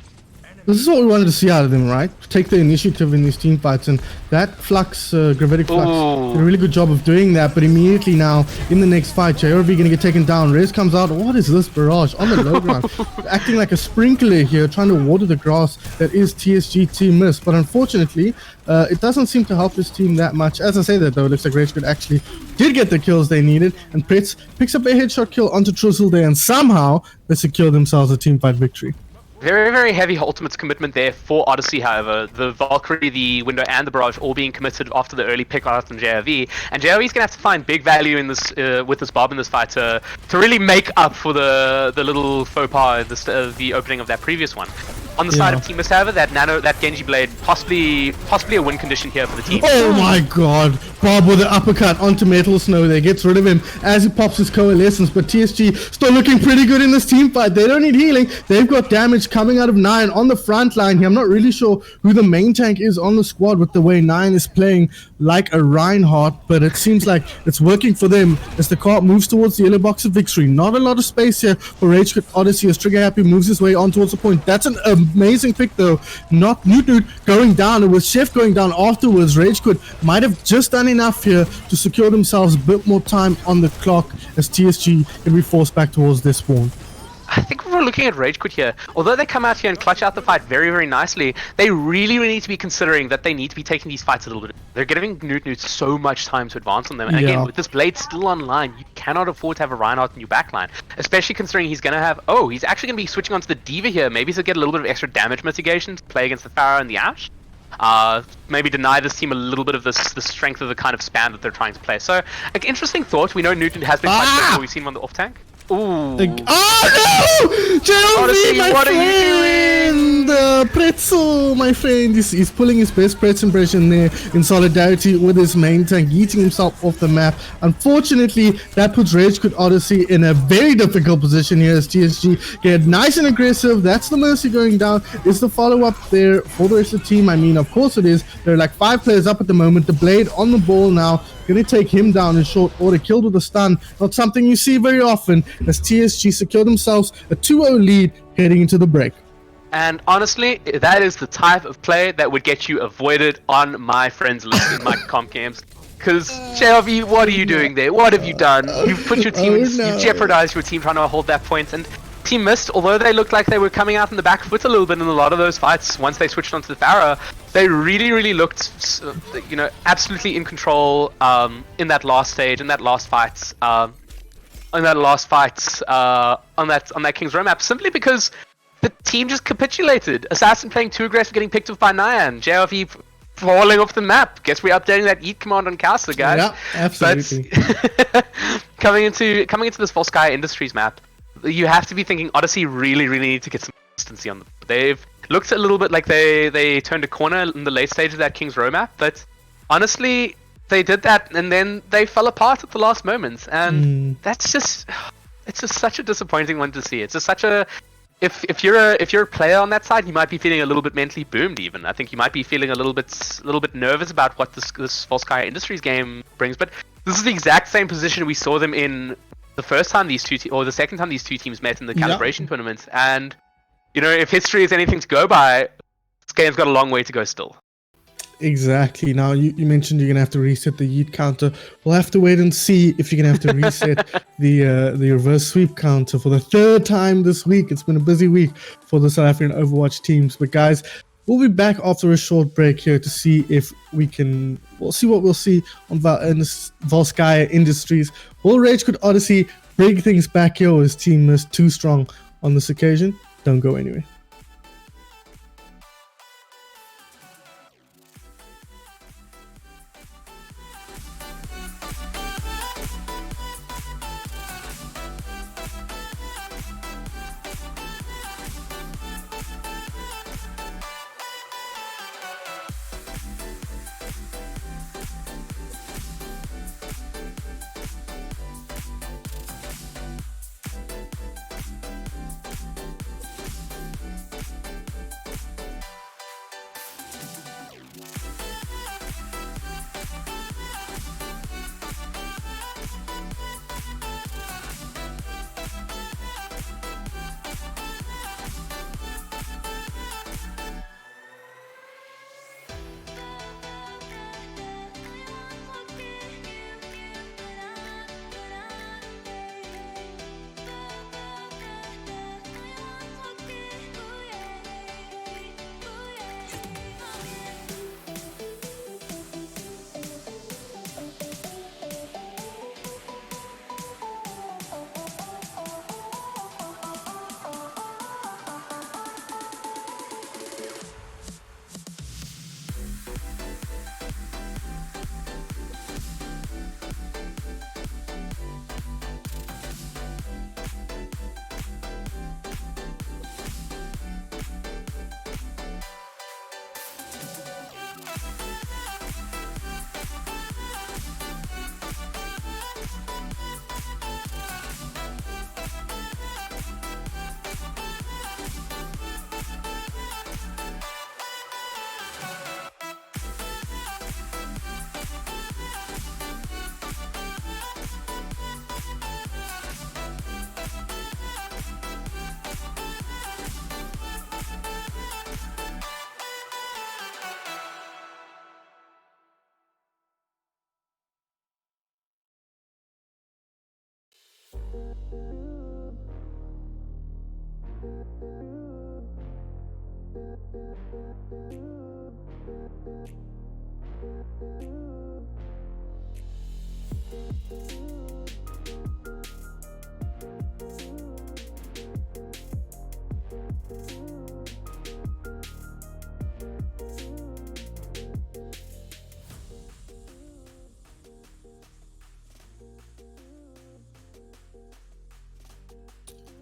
This is what we wanted to see out of them, right? Take the initiative in these team fights, and that Flux, Gravitic Flux, did a really good job of doing that. But immediately now, in the next fight, JRV gonna get taken down. Rez comes out. What is this barrage on the low ground? Acting like a sprinkler here, trying to water the grass that is TSG TeamMist. But unfortunately, it doesn't seem to help his team that much. As I say that though, it looks like Rage could actually did get the kills they needed, and Pretz picks up a headshot kill onto Trizzle there, and somehow they secure themselves a team fight victory. Very, very heavy ultimates commitment there for Odyssey, however. The Valkyrie, the Window, and the Barrage all being committed after the early pick out on JRV. And JRV's going to have to find big value in this with this Bob in this fight to really make up for the little faux pas in the opening of that previous one. On the side of TeamMist, however, that Genji Blade, possibly a win condition here for the team. Oh my god, Bob with the uppercut onto Metal Snow there, gets rid of him as he pops his Coalescence, but TSG still looking pretty good in this team fight. They don't need healing, they've got damage coming out of 9 on the front line here. I'm not really sure who the main tank is on the squad with the way 9 is playing like a Reinhardt, but it seems like it's working for them as the car moves towards the yellow box of victory. Not a lot of space here for Rage Quit Odyssey as Trigger Happy moves his way on towards the point. That's an amazing pick though. Not Newt going down, and with Chef going down afterwards, Rage Quit might have just done enough here to secure themselves a bit more time on the clock as TSG can be forced back towards their spawn. I think we're looking at Rage Quit here. Although they come out here and clutch out the fight very, very nicely, they really, really need to be considering that they need to be taking these fights a little bit. They're giving Newt so much time to advance on them. And again, with this Blade still online, you cannot afford to have a Reinhardt in your backline. Especially considering he's going to have... Oh, he's actually going to be switching onto the Diva here. Maybe to get a little bit of extra damage mitigation to play against the Pharah and the Ashe. Maybe deny this team a little bit of the strength of the kind of spam that they're trying to play. So, like, interesting thought. We know Newton has been quite good, we've seen him on the off-tank. Ooh. Oh no! JLV, my friend! Pretzel, my friend. He's pulling his best Pretzel impression there in solidarity with his main tank, eating himself off the map. Unfortunately, that puts Rage Quit Odyssey in a very difficult position here as TSG get nice and aggressive. That's the Mercy going down. Is the follow-up there for the rest of the team? I mean, of course it is. There are like 5 players up at the moment. The Blade on the ball now. Going to take him down in short order, killed with a stun. Not something you see very often as TSG secure themselves a 2-0 lead heading into the break. And honestly, that is the type of play that would get you avoided on my friends list in my comp games. Because, JRV, what are you doing there? What have you done? You've put your team, you've jeopardized your team trying to hold that point. And TeamMist, although they looked like they were coming out in the back foot a little bit in a lot of those fights once they switched onto the Pharah, they really, really looked, you know, absolutely in control in that last stage, in that last fight, on that King's Row map, simply because the team just capitulated. Assassin playing too aggressive, getting picked up by Nyan. JRV falling off the map. Guess we're updating that eat command on Castle, guys. Yeah, absolutely. But coming into this Volskaya Industries map, you have to be thinking Odyssey really, really need to get some consistency on them. They've Looks a little bit like they turned a corner in the late stage of that King's Row map, but honestly, they did that and then they fell apart at the last moment, and that's just, it's just such a disappointing one to see. It's just such a, if you're a player on that side, you might be feeling a little bit mentally boomed. Even I think you might be feeling a little bit nervous about what this False Sky Industries game brings. But this is the exact same position we saw them in the first time these two or the second time these two teams met in the calibration tournament. And you know, if history is anything to go by, this game's got a long way to go still. Exactly. Now, you mentioned you're going to have to reset the yeet counter. We'll have to wait and see if you're going to have to reset the reverse sweep counter for the third time this week. It's been a busy week for the South African Overwatch teams. But guys, we'll be back after a short break here to see if we'll see what we'll see on Volskaya Industries. Will Rage Quit Odyssey bring things back here, or is TeamMist too strong on this occasion? Don't go anywhere.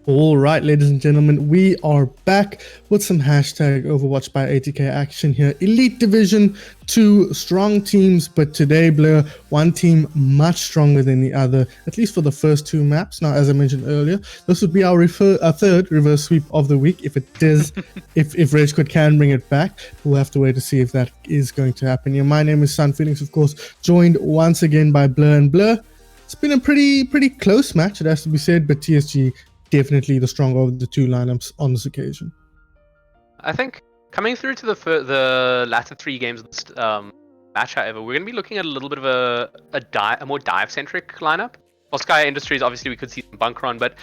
All right, ladies and gentlemen, we are back with some hashtag Overwatch by ATK action here. Elite Division, 2 strong teams, but today, Blair, one team much stronger than the other, at least for the first 2 maps. Now, as I mentioned earlier, this would be our third reverse sweep of the week. If it is, if Rage Quit can bring it back, we'll have to wait to see if that is going to happen. Yeah, my name is Sun Phoenix, of course, joined once again by Blur and Blur. It's been a pretty close match, it has to be said, but TSG definitely the stronger of the 2 lineups on this occasion. I think coming through to the latter 3 games of this match, however, we're going to be looking at a little bit of a more dive-centric lineup. Well, Sky Industries, obviously, we could see some bunker on, but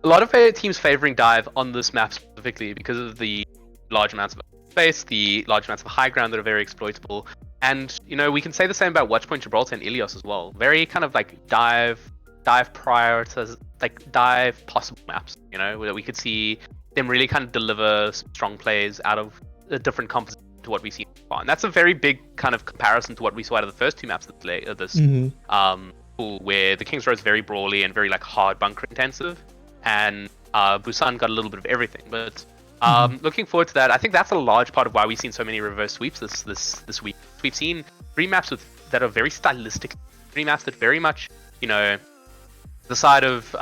a lot of teams favoring dive on this map specifically because of the large amounts of space, the large amounts of high ground that are very exploitable, and you know we can say the same about Watchpoint Gibraltar and Ilios as well. Very kind of like dive prioritized, like dive possible maps, you know, where we could see them really kind of deliver strong plays out of a different composition to what we've seen so far. And that's a very big kind of comparison to what we saw out of the first 2 maps of this pool, where the King's Row is very brawly and very like hard bunker intensive, and Busan got a little bit of everything. But Looking forward to that. I think that's a large part of why we've seen so many reverse sweeps this week. We've seen 3 maps that are very stylistic, 3 maps that very much, you know, the side of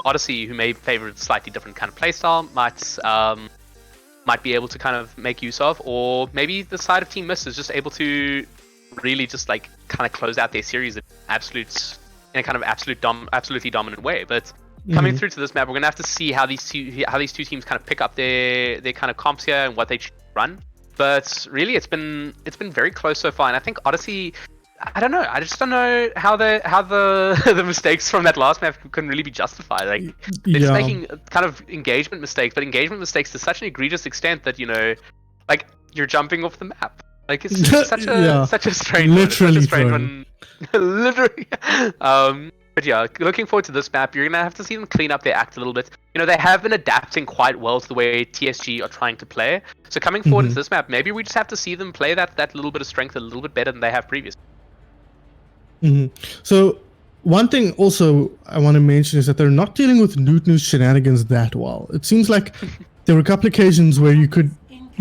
Odyssey, who may favor a slightly different kind of playstyle, might be able to kind of make use of, or maybe the side of TeamMist is just able to really just like kind of close out their series in a kind of absolutely dominant way. But coming through to this map, we're gonna have to see how these two teams kind of pick up their kind of comps here and what they run. But really, it's been very close so far, and I think Odyssey, I don't know. I just don't know how the mistakes from that last map can really be justified. Like they're just making kind of engagement mistakes, but engagement mistakes to such an egregious extent that, you know, like you're jumping off the map. Like it's such a strange one. Literally. But yeah, looking forward to this map. You're gonna have to see them clean up their act a little bit. You know, they have been adapting quite well to the way TSG are trying to play. So coming forward into this map, maybe we just have to see them play that little bit of strength a little bit better than they have previously. So one thing also I want to mention is that they're not dealing with Newt shenanigans that well. It seems like there were a couple occasions where you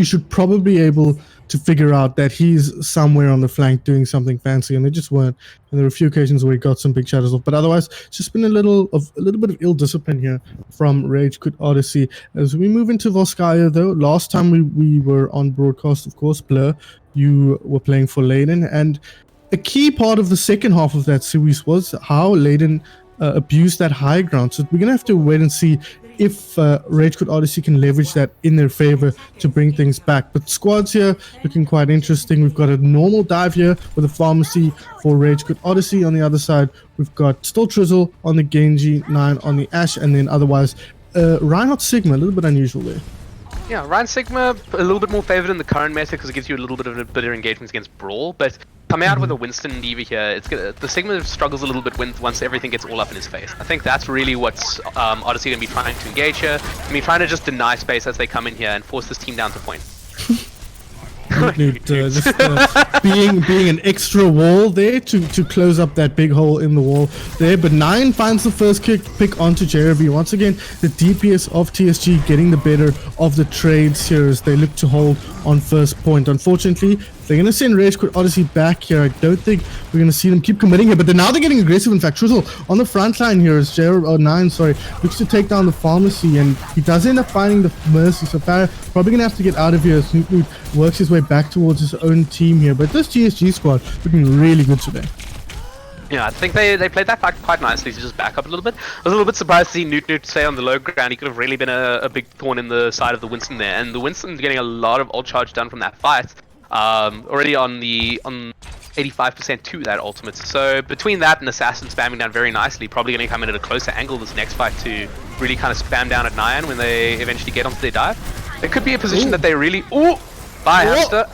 should probably be able to figure out that he's somewhere on the flank doing something fancy, and they just weren't. And there were a few occasions where he got some big shadows off, but otherwise it's just been a little bit of ill discipline here from Rage Quit Odyssey. As we move into Volskaya, though, last time we were on broadcast, of course, Blur, you were playing for Leiden, and a key part of the second half of that series was how Leiden abused that high ground. So we're going to have to wait and see if Rage Quit Odyssey can leverage that in their favor to bring things back. But squads here looking quite interesting. We've got a normal dive here with a pharmacy for Rage Quit Odyssey. On the other side, we've got still Trizzle on the Genji, 9 on the Ashe, and then otherwise Reinhardt Sigma, a little bit unusual there. Yeah, Ryan Sigma a little bit more favored in the current meta because it gives you a little bit of a better engagement against Brawl, but coming out with a Winston and Diva here, the Sigma struggles a little bit once everything gets all up in his face. I think that's really what's Odyssey going to be trying to engage here. Trying to just deny space as they come in here and force this team down to point. Being an extra wall there to close up that big hole in the wall there, but 9 finds the first pick onto JRB. Once again, the DPS of TSG getting the better of the trades here as they look to hold on first point. Unfortunately, they're going to send Rage Quit Odyssey back here. I don't think we're going to see them keep committing here, but now they're getting aggressive. In fact, Trizzle on the front line here as 9 looks to take down the pharmacy, and he does end up finding the Mercy. So Farah probably going to have to get out of here as Newt works his way back towards his own team here. But this TSG squad looking really good today. Yeah, I think they played that fight quite nicely to just back up a little bit. I was a little bit surprised to see Newt stay on the low ground. He could have really been a big thorn in the side of the Winston there, and the Winston's getting a lot of ult charge done from that fight. Already on 85% to that ultimate. So between that and Assassin spamming down very nicely, probably going to come in at a closer angle this next fight to really kind of spam down at Nyan when they eventually get onto their dive. It could be a position that they really... Bye, Hamster!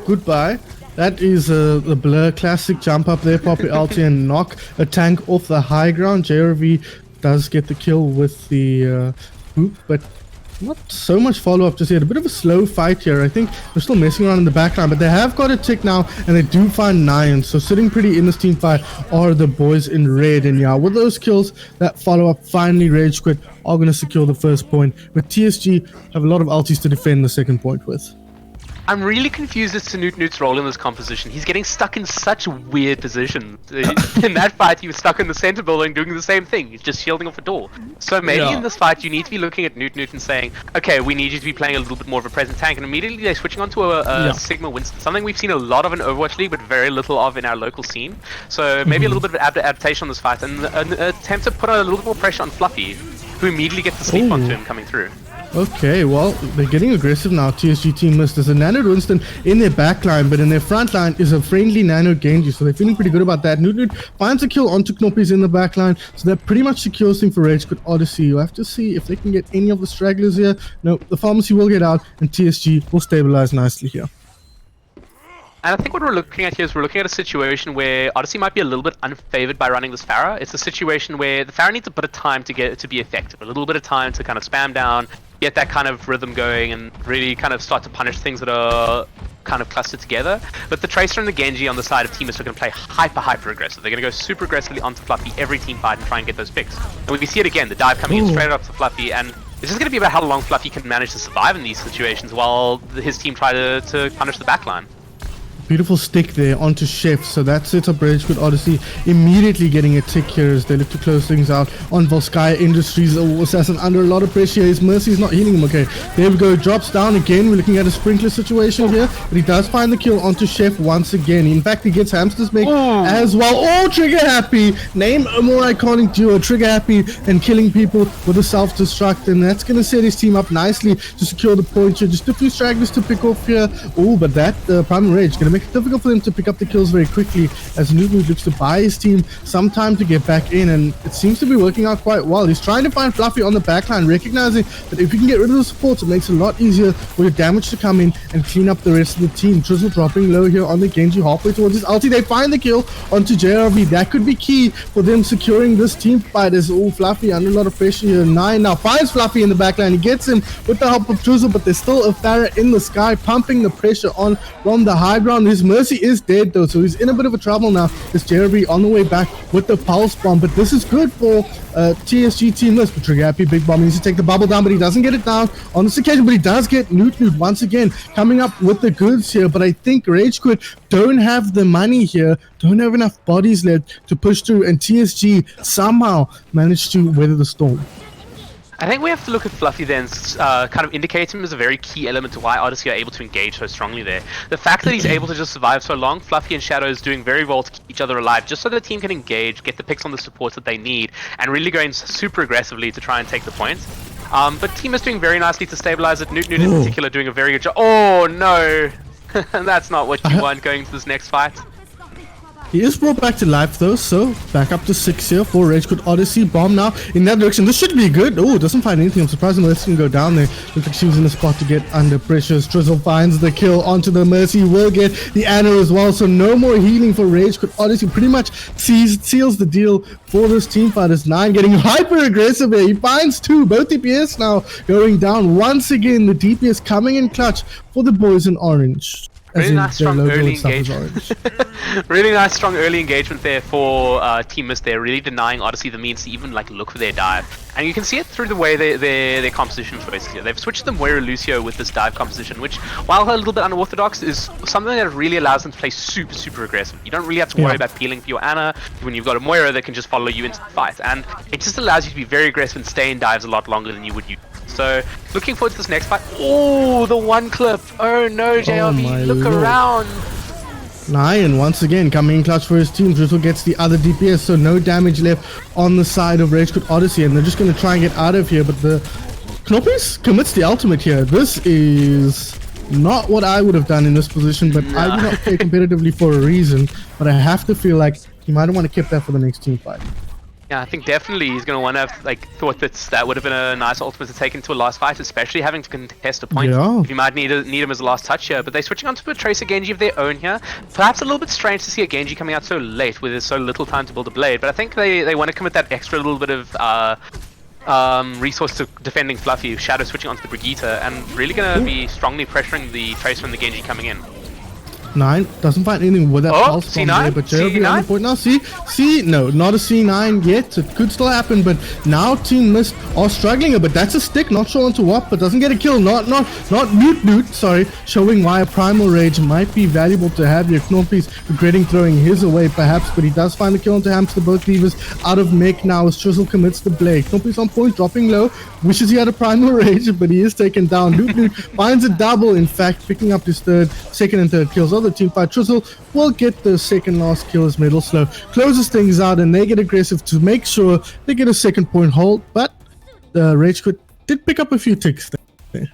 Goodbye. That is the Blur classic jump up there, pop your ulti and knock a tank off the high ground. JRV does get the kill with the boop, but not so much follow-up just yet. A bit of a slow fight here. I think they're still messing around in the background, but they have got a tick now, and they do find Nyan. So sitting pretty in this team fight are the boys in red. And yeah, with those kills, that follow-up, finally Rage Quit are going to secure the first point. But TSG have a lot of ultis to defend the second point with. I'm really confused as to Newt's role in this composition. He's getting stuck in such weird positions. In that fight, he was stuck in the center building doing the same thing. He's just shielding off a door. So maybe in this fight, you need to be looking at Newt and saying, okay, we need you to be playing a little bit more of a present tank. And immediately they're switching onto a Sigma Winston, something we've seen a lot of in Overwatch League, but very little of in our local scene. So maybe a little bit of adaptation on this fight and an attempt to put a little bit more pressure on Fluffy, who immediately gets the sleep onto him coming through. Okay, well, they're getting aggressive now, TSG TeamMist. There's a Nano Winston in their backline, but in their front line is a friendly Nano Genji, so they're feeling pretty good about that. Newt finds a kill onto Knoppy's in the backline, so that pretty much secures thing for Rage Quit Odyssey. You'll have to see if they can get any of the stragglers here. No, the pharmacy will get out, and TSG will stabilize nicely here. And I think what we're looking at here is we're looking at a situation where Odyssey might be a little bit unfavored by running this Pharah. It's a situation where the Pharah needs a bit of time to get it to be effective, a little bit of time to kind of spam down, get that kind of rhythm going, and really kind of start to punish things that are kind of clustered together. But the Tracer and the Genji on the side of TeamMist are going to play hyper aggressive. They're going to go super aggressively onto Fluffy every team fight and try and get those picks. And we see it again, the dive coming in straight up to Fluffy, and It's just going to be about how long Fluffy can manage to survive in these situations while his team try to punish the backline. Beautiful stick there onto Chef, so that sets up Rage Quit Odyssey immediately getting a tick here as they look to close things out on Volskaya Industries. Assassin under a lot of pressure. His Mercy's not healing him. Okay, there we go. Drops down again. We're looking at a sprinkler situation here, but he does find the kill onto Chef once again. In fact, he gets Hamster's Make as well. Oh, Trigger Happy. Name a more iconic duo. Trigger Happy and killing people with a self-destruct, and that's going to set his team up nicely to secure the point here. Just a few stragglers to pick off here. Oh, but that Primal Rage going to make it difficult for them to pick up the kills very quickly as Newton looks to buy his team some time to get back in, and it seems to be working out quite well. He's trying to find Fluffy on the backline, recognizing that if you can get rid of the supports, it makes it a lot easier for your damage to come in and clean up the rest of the team. Drizzle dropping low here on the Genji halfway towards his ulti. They find the kill onto JRV. That could be key for them securing this team fight as Fluffy under a lot of pressure here. Nine now finds Fluffy in the backline. He gets him with the help of Drizzle, but there's still a Pharah in the sky pumping the pressure on from the high ground. His Mercy is dead though, so he's in a bit of a trouble now. This JRV on the way back with the pulse bomb, but this is good for TSG TeamMist. But Trigger Happy Big Bomb needs to take the bubble down, but he doesn't get it down on this occasion, but he does get Newt once again coming up with the goods here. But I think Rage Quit don't have the money here, don't have enough bodies left to push through, and TSG somehow managed to weather the storm. I think we have to look at Fluffy then, kind of indicates him as a very key element to why Odyssey are able to engage so strongly there. The fact that he's able to just survive so long, Fluffy and Shadow is doing very well to keep each other alive, just so the team can engage, get the picks on the supports that they need, and really going super aggressively to try and take the point. But team is doing very nicely to stabilize it. Newt in particular doing a very good job. Oh no! That's not what you want going to this next fight. He is brought back to life though, so back up to 6 here for Rage Quit Odyssey. Bomb now in that direction. This should be good. Oh, doesn't find anything. I'm surprised Mercy can go down there. Looks like she was in a spot to get under pressure. Drizzle finds the kill onto the Mercy. Will get the Anna as well, so no more healing for Rage Quit Odyssey. Pretty much seals the deal for this team fight. As 9 getting hyper aggressive here. He finds 2. Both DPS now going down. Once again, the DPS coming in clutch for the boys in orange. Really nice, strong early engagement. Really nice, strong early engagement there for TeamMist. They're really denying Odyssey the means to even like look for their dive, and you can see it through the way their composition choices here. They've switched the Moira Lucio with this dive composition, which, while a little bit unorthodox, is something that really allows them to play super aggressive. You don't really have to worry about peeling for your Ana when you've got a Moira that can just follow you into the fight, and it just allows you to be very aggressive and stay in dives a lot longer than you would use. So, looking forward to this next fight. Oh, the one clip. Oh no, JRV, look around. Lion once again coming in clutch for his team. Drizzle gets the other DPS, so no damage left on the side of Rage Quit Odyssey, and they're just going to try and get out of here. But the Knoppers commits the ultimate here. This is not what I would have done in this position, but I do not play competitively for a reason. But I have to feel like he might want to keep that for the next team fight. Yeah, I think definitely he's going to want to have, like, thought that would have been a nice ultimate to take into a last fight, especially having to contest a point. Yeah. You might need him as a last touch here, but they're switching onto a Tracer Genji of their own here. Perhaps a little bit strange to see a Genji coming out so late with so little time to build a blade, but I think they want to commit that extra little bit of resource to defending Fluffy. Shadow switching onto the Brigitte, and really going to be strongly pressuring the Tracer and the Genji coming in. 9 doesn't find anything with that pulse bomb C9? there, but JRV on the point now. C, no, not a C9 yet. It could still happen, but now TeamMist are struggling a bit. That's a stick, not sure onto what, but doesn't get a kill. Not Newt, sorry, showing why a Primal Rage might be valuable to have here. Knorpy's regretting throwing his away perhaps, but he does find the kill onto Hamster. Both levers out of mech now as Drizzle commits the blade. Knorpy's on point, dropping low, wishes he had a Primal Rage, but he is taken down. Newt finds a double, in fact, picking up his second and third kills. Other team fight, Drizzle will get the second last kill as Middle Slow closes things out, and they get aggressive to make sure they get a second point hold, but the Rage Quit did pick up a few ticks there.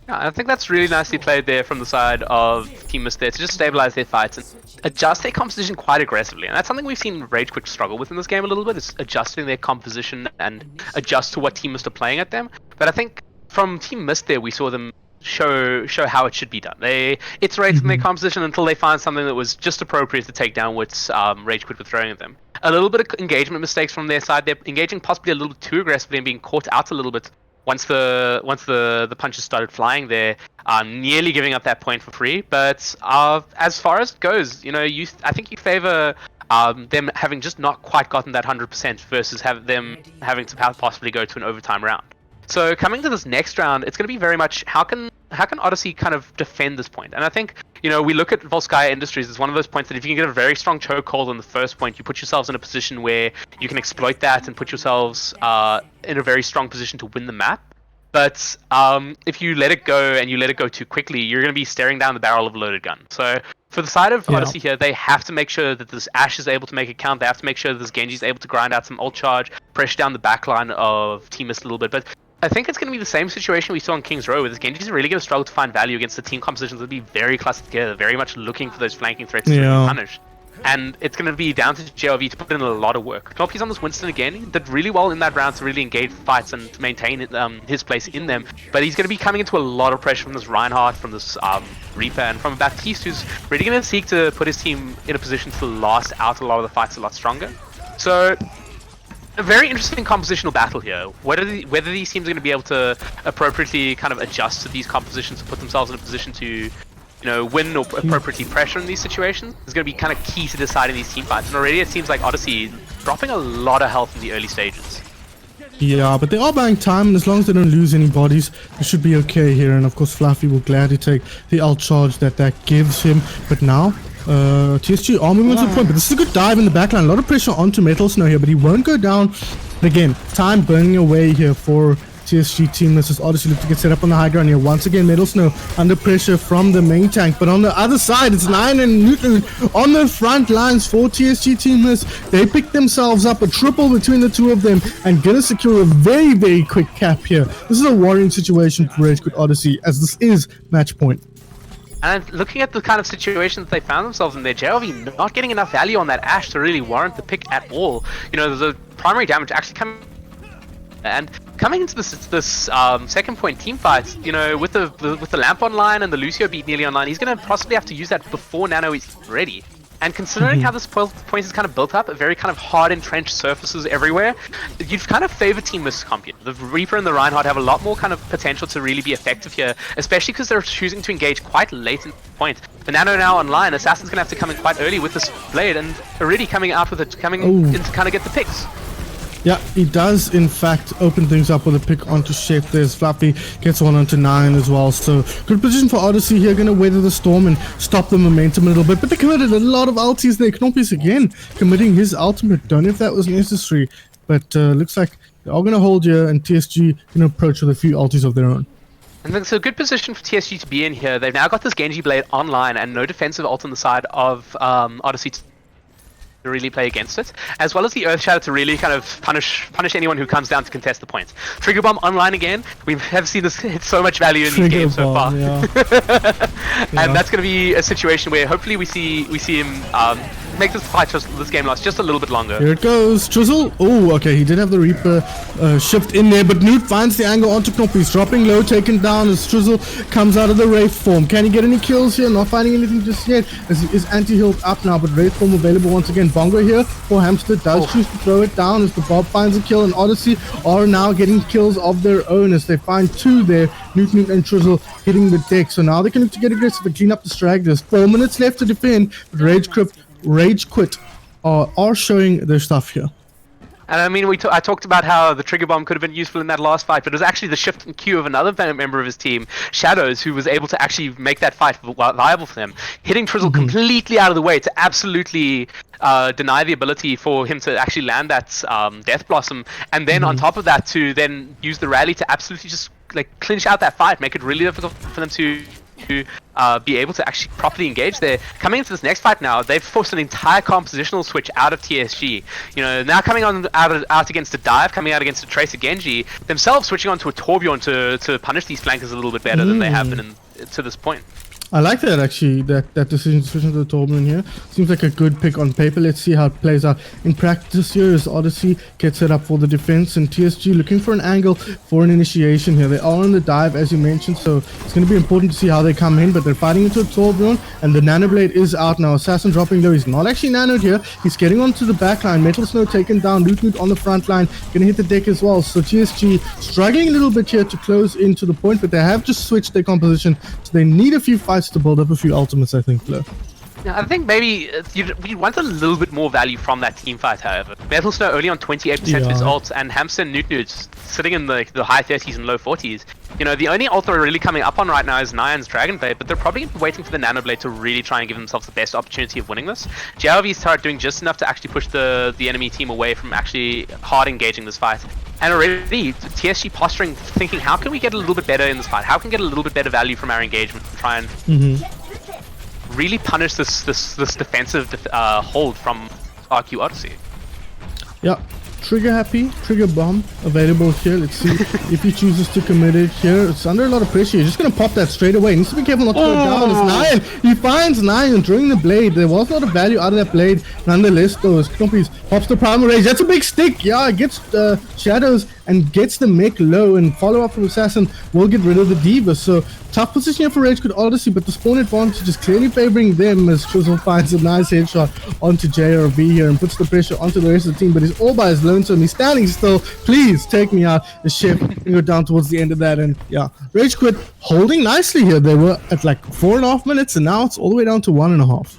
Yeah, I think that's really nicely played there from the side of TeamMist there to just stabilize their fights and adjust their composition quite aggressively. And that's something we've seen Rage Quit struggle with in this game a little bit, is adjusting their composition and adjust to what TeamMist are playing at them. But I think from TeamMist there, we saw them show how it should be done. They iterate in their composition until they find something that was just appropriate to take down what Rage Quit were throwing at them. A little bit of engagement mistakes from their side. They're engaging possibly a little bit too aggressively and being caught out a little bit once the punches started flying there, nearly giving up that point for free. But as far as it goes, you know, I think you favor them having just not quite gotten that 100% versus them having to possibly go to an overtime round. So coming to this next round, it's going to be very much how can Odyssey kind of defend this point? And I think, you know, we look at Volskaya Industries as one of those points that if you can get a very strong chokehold on the first point, you put yourselves in a position where you can exploit that and put yourselves in a very strong position to win the map. But if you let it go and you let it go too quickly, you're going to be staring down the barrel of a loaded gun. So for the side of Odyssey here, they have to make sure that this Ashe is able to make it count. They have to make sure that this Genji is able to grind out some ult charge, pressure down the backline of TeamMist a little bit. But I think it's going to be the same situation we saw on King's Row, where this Genji is really going to struggle to find value against the team compositions that be very clustered together, very much looking for those flanking threats to be punished. And it's going to be down to JLV to put in a lot of work. Knopky's on this Winston again. He did really well in that round to really engage fights and to maintain his place in them. But he's going to be coming into a lot of pressure from this Reinhardt, from this Reaper, and from Baptiste, who's really going to seek to put his team in a position to last out a lot of the fights a lot stronger. So a very interesting compositional battle here. Whether these teams are going to be able to appropriately kind of adjust to these compositions and put themselves in a position to, you know, win or appropriately pressure in these situations is going to be kind of key to deciding these team fights. And already it seems like Odyssey dropping a lot of health in the early stages. Yeah, but they are buying time, and as long as they don't lose any bodies, they should be okay here. And of course, Fluffy will gladly take the ult charge that gives him. But now, TSG are moving on to the point. But this is a good dive in the backline. A lot of pressure onto Metal Snow here, but he won't go down. But again, time burning away here for TSG team. This is Odyssey look to get set up on the high ground here. Once again, Metal Snow under pressure from the main tank. But on the other side, it's Nine and Newton on the front lines for TSG team. They pick themselves up a triple between the two of them and gonna secure a very, very quick cap here. This is a worrying situation for Rage Quit Odyssey, as this is match point. And looking at the kind of situation that they found themselves in there, JLV not getting enough value on that Ashe to really warrant the pick at all. You know, there's a primary damage actually coming. And coming into this second point team fight, you know, with the Lamp online and the Lucio beat nearly online, he's going to possibly have to use that before Nano is ready. And considering how this point is kind of built up, a very kind of hard entrenched surfaces everywhere, you've kind of favored TeamMist comp here. The Reaper and the Reinhardt have a lot more kind of potential to really be effective here, especially because they're choosing to engage quite late in the point. The Nano now online, Assassin's going to have to come in quite early with this blade and already coming out with it, in to kind of get the picks. Yeah, he does in fact open things up with a pick onto Chef. There's Fluffy, gets one onto 9 as well. So good position for Odyssey here, gonna weather the storm and stop the momentum a little bit. But they committed a lot of ultis there. Knoppy's again committing his ultimate. Don't know if that was necessary, but looks like they're all gonna hold here, and TSG gonna approach with a few ultis of their own. And it's a good position for TSG to be in here. They've now got this Genji blade online and no defensive ult on the side of Odyssey to really play against it, as well as the Earth Shatter to really kind of punish anyone who comes down to contest the points. Trigger Bomb online again. We have seen this hit so much value in these games so far. Yeah. And that's going to be a situation where hopefully we see him make this game last just a little bit longer. Here it goes. Trizzle. Oh, okay. He did have the Reaper shift in there, but Newt finds the angle onto Knop. He's dropping low, taken down as Trizzle comes out of the Wraith form. Can he get any kills here? Not finding anything just yet, as he is anti-healed up now, but Wraith form available once again. Bongo here for Hamster does choose to throw it down as the Bob finds a kill, and Odyssey are now getting kills of their own as they find 2 there. Newt and Trizzle hitting the deck. So now they can look to get aggressive and clean up the stragglers. 4 minutes left to defend, but Rage Quit are showing their stuff here. And I mean, I talked about how the Trigger Bomb could have been useful in that last fight, but it was actually the shift in queue of another member of his team, Shadows, who was able to actually make that fight viable for them, hitting Trizzle completely out of the way to absolutely deny the ability for him to actually land that Death Blossom, and then on top of that to then use the rally to absolutely just like clinch out that fight, make it really difficult for them to be able to actually properly engage there. Coming into this next fight now, they've forced an entire compositional switch out of TSG. You know, now coming out against a dive, coming out against a Tracer Genji, themselves switching onto a Torbjorn to punish these flankers a little bit better than they have been to this point. I like that actually, that decision to switch into the Torbjorn here. Seems like a good pick on paper. Let's see how it plays out in practice here as Odyssey gets set up for the defense, and TSG looking for an angle for an initiation here. They are on the dive, as you mentioned, so it's going to be important to see how they come in, but they're fighting into a Torbjorn, and the Nano Blade is out now. Assassin dropping low. He's not actually nanoed here. He's getting onto the back line. Metal Snow taken down. Loot on the front line. Going to hit the deck as well. So TSG struggling a little bit here to close into the point, but they have just switched their composition, so they need a few fights to build up a few ultimates, I think, Flo. I think maybe we want a little bit more value from that team fight, however. Metal Snow only on 28% of his ult, and Hamster and Newt sitting in the high 30s and low 40s. You know, the only ult they're really coming up on right now is Nyan's Dragon Blade, but they're probably going to be waiting for the Nano Blade to really try and give themselves the best opportunity of winning this. JRV's turret doing just enough to actually push the enemy team away from actually hard engaging this fight. And already, TSG posturing, thinking, how can we get a little bit better in this fight? How can we get a little bit better value from our engagement and try and really punish this defensive hold from RQ Odyssey? Yeah. Trigger happy, trigger bomb available here. Let's see if he chooses to commit it here. It's under a lot of pressure. You're just gonna pop that straight away. Needs to be careful not to go down. It's Nyan. He finds Nyan during the blade. There was not a value out of that blade. Nonetheless, though, Stompies pops the primal rage. That's a big stick. Yeah, it gets shadows and gets the mech low, and follow up from Assassin will get rid of the Diva. So tough position here for Rage Quit Odyssey, but the spawn advantage is clearly favoring them as Chisel finds a nice headshot onto JRV here and puts the pressure onto the rest of the team, but he's all by his lonesome. He's standing still. Please take me out. The chef can go down towards the end of that, and yeah, Rage Quit holding nicely here. They were at like 4.5 minutes, and now it's all the way down to 1.5.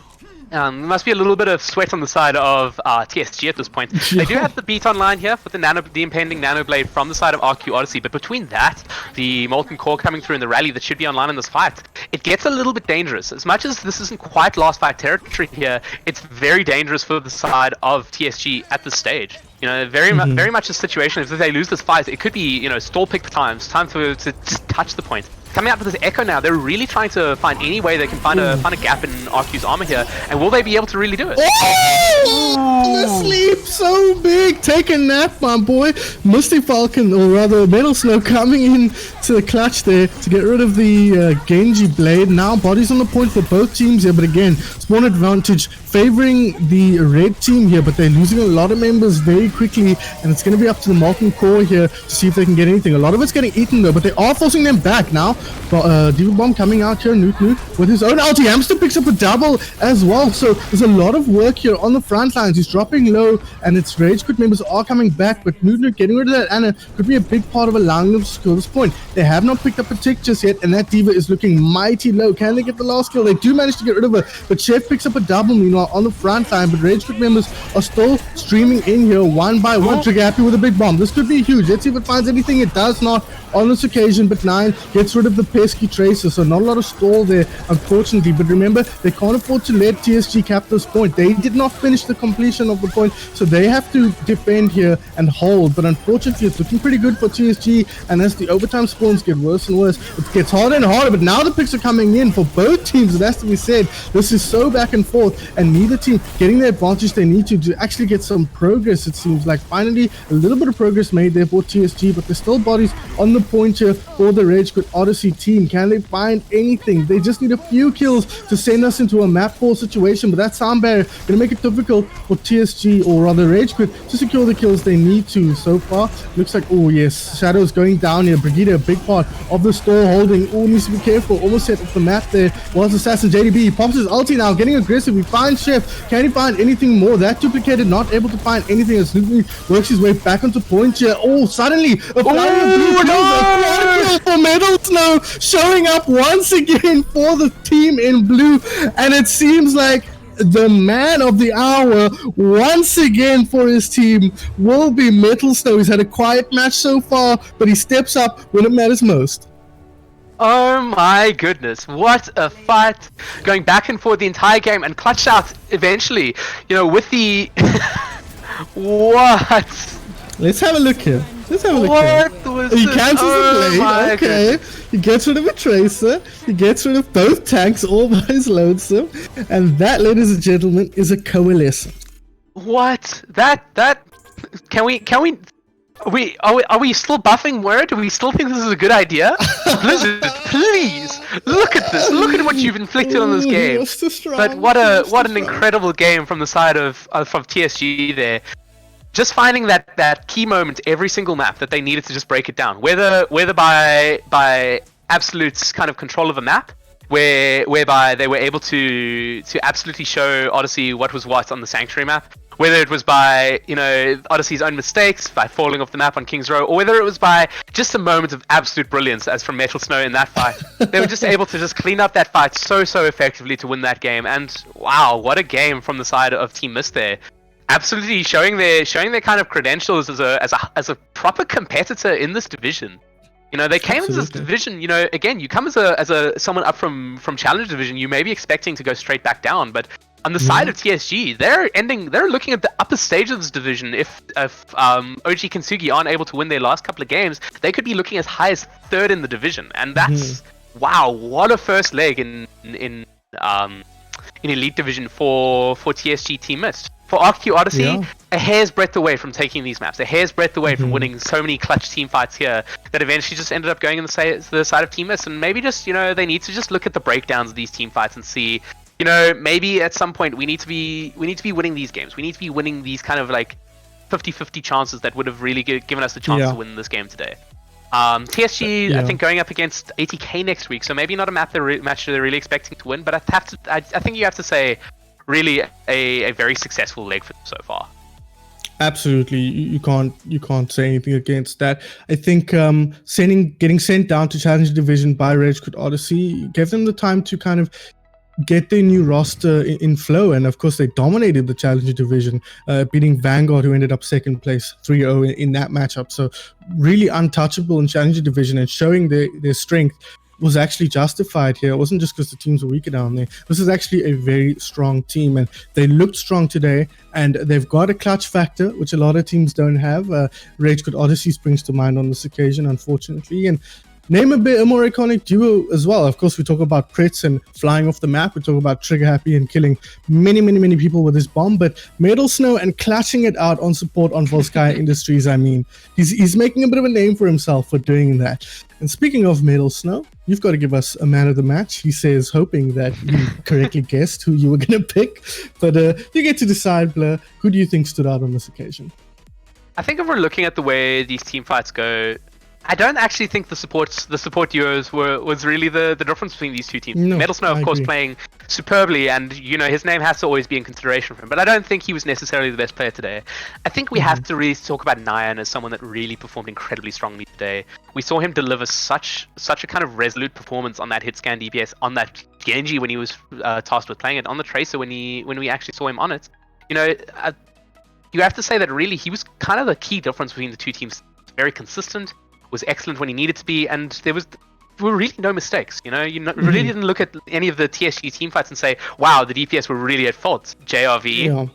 There must be a little bit of sweat on the side of TSG at this point. They do have the beat online here with the impending Nano Blade from the side of RQ Odyssey, but between that, the Molten Core coming through in the rally that should be online in this fight, it gets a little bit dangerous. As much as this isn't quite last fight territory here, it's very dangerous for the side of TSG at this stage. You know, very much a situation, if they lose this fight, it could be, you know, stall pick times, time to just touch the point. Coming out with this Echo now, they're really trying to find any way they can find a gap in RQ's armor here, and will they be able to really do it? Oh! The sleep so big. Take a nap, my boy. Misty Falcon, or rather Metal Snow, coming in to the clutch there to get rid of the Genji Blade. Now bodies on the point for both teams here, but again, spawn advantage favoring the red team here, but they're losing a lot of members very quickly, and it's going to be up to the Molten Core here to see if they can get anything. A lot of it's getting eaten though, but they are forcing them back now. Diva Bomb coming out here, Newt with his own ulti. Hamster picks up a double as well, so there's a lot of work here on the front lines. He's dropping low, and its Rage Quit members are coming back, but Newt getting rid of that Anna could be a big part of allowing them to score this point. They have not picked up a tick just yet, and that Diva is looking mighty low. Can they get the last kill? They do manage to get rid of her, but Chef picks up a double meanwhile on the front line, but Rage Quit members are still streaming in here one by one. Trigger happy with a big bomb. This could be huge. Let's see if it finds anything. It does not on this occasion, but Nyan gets rid of the pesky tracer, so not a lot of stall there, unfortunately. But remember, they can't afford to let TSG cap this point. They did not finish the completion of the point, so they have to defend here and hold. But unfortunately, it's looking pretty good for TSG, and as the overtime spawns get worse and worse, it gets harder and harder. But now the picks are coming in for both teams, and that's to be said. This is so back and forth, and neither team getting the advantage they need to actually get some progress. It seems like finally a little bit of progress made there for TSG, but there's still bodies on the point here for the Rage Quit Odyssey team. Can they find anything? They just need a few kills to send us into a map 4 situation, but that sound barrier gonna make it difficult for TSG, or rather Rage Quit, to secure the kills they need to. So far looks like, oh yes, Shadows going down here. Brigitte, a big part of the store holding. Oh, needs to be careful. Almost set off the map there was Assassin. JDB pops his ulti now, getting aggressive. He finds Chef. Can he find anything more? That duplicated, not able to find anything as Luke works his way back onto point here. Oh, suddenly a flurry of blue kills, a kill for Metal Snow showing up once again for the team in blue, and it seems like the man of the hour once again for his team will be Metal Snow. He's had a quiet match so far, but he steps up when it matters most. Oh my goodness, what a fight, going back and forth the entire game, and clutched out eventually, you know, with the what? Let's have a look here. Let's have a look What here. was He this? cancels Oh the my blade. Okay. goodness. He gets rid of a tracer. He gets rid of both tanks all by his lonesome. And that, ladies and gentlemen, is a coalescent. What? That can we are we still buffing word? Do we still think this is a good idea? Blizzard, please look at this. Look at what you've inflicted on this game. But what an incredible game from the side of from TSG there. Just finding that key moment every single map that they needed to just break it down. Whether by absolute kind of control of a map, whereby they were able to absolutely show Odyssey what was what on the Sanctuary map, whether it was by, Odyssey's own mistakes, by falling off the map on King's Row, or whether it was by just a moment of absolute brilliance, as from Metal Snow in that fight. They were just able to just clean up that fight so effectively to win that game. And wow, what a game from the side of TeamMist there. Absolutely showing their kind of credentials as a proper competitor in this division. They came into this division, again, you come as a someone up from Challenge Division, you may be expecting to go straight back down, but on the side of TSG, they're looking at the upper stage of this division. If OG Kintsugi aren't able to win their last couple of games, they could be looking as high as third in the division, and that's wow, what a first leg in Elite Division for TSG TeamMist. For ArcQ Odyssey, a hair's breadth away from taking these maps, a hair's breadth away from winning so many clutch team fights here that eventually just ended up going on the side of TeamMist. And maybe just, they need to just look at the breakdowns of these team fights and see, maybe at some point we need to be winning these games. We need to be winning these kind of like 50-50 chances that would have really given us the chance to win this game today. TSG, I think, going up against ATK next week, so maybe not a match they're really expecting to win, but I think you have to say, really a very successful leg for them so far. Absolutely, you can't say anything against that. I think getting sent down to Challenge Division by Rage Quit Odyssey gave them the time to kind of get their new roster in flow, and of course they dominated the Challenger Division, beating Vanguard, who ended up second place 3-0 in that matchup. So really untouchable in Challenger Division, and showing their strength was actually justified here. It wasn't just because the teams were weaker down there. This is actually a very strong team, and they looked strong today, and they've got a clutch factor, which a lot of teams don't have. Rage Quit Odyssey springs to mind on this occasion, unfortunately, and name a more iconic duo as well. Of course, we talk about Pretz and flying off the map. We talk about Trigger Happy and killing many people with his bomb. But Metal Snow and clutching it out on support on Volskaya Industries, I mean, he's making a bit of a name for himself for doing that. And speaking of Metal Snow, you've got to give us a man of the match. He says, hoping that you correctly guessed who you were going to pick. But you get to decide, Blur. Who do you think stood out on this occasion? I think if we're looking at the way these team fights go, I don't actually think the support duos was really the difference between these two teams. No, Metal Snow, of course, agree. playing superbly, and his name has to always be in consideration for him. But I don't think he was necessarily the best player today. I think we have to really talk about Nyan as someone that really performed incredibly strongly today. We saw him deliver such a kind of resolute performance on that hit scan DPS, on that Genji when he was tasked with playing it, on the Tracer when we actually saw him on it. You have to say that really he was kind of the key difference between the two teams. Very consistent. Was excellent when he needed to be, and there were really no mistakes. Really didn't look at any of the TSG team fights and say, "Wow, the DPS were really at fault." JRV. Yeah.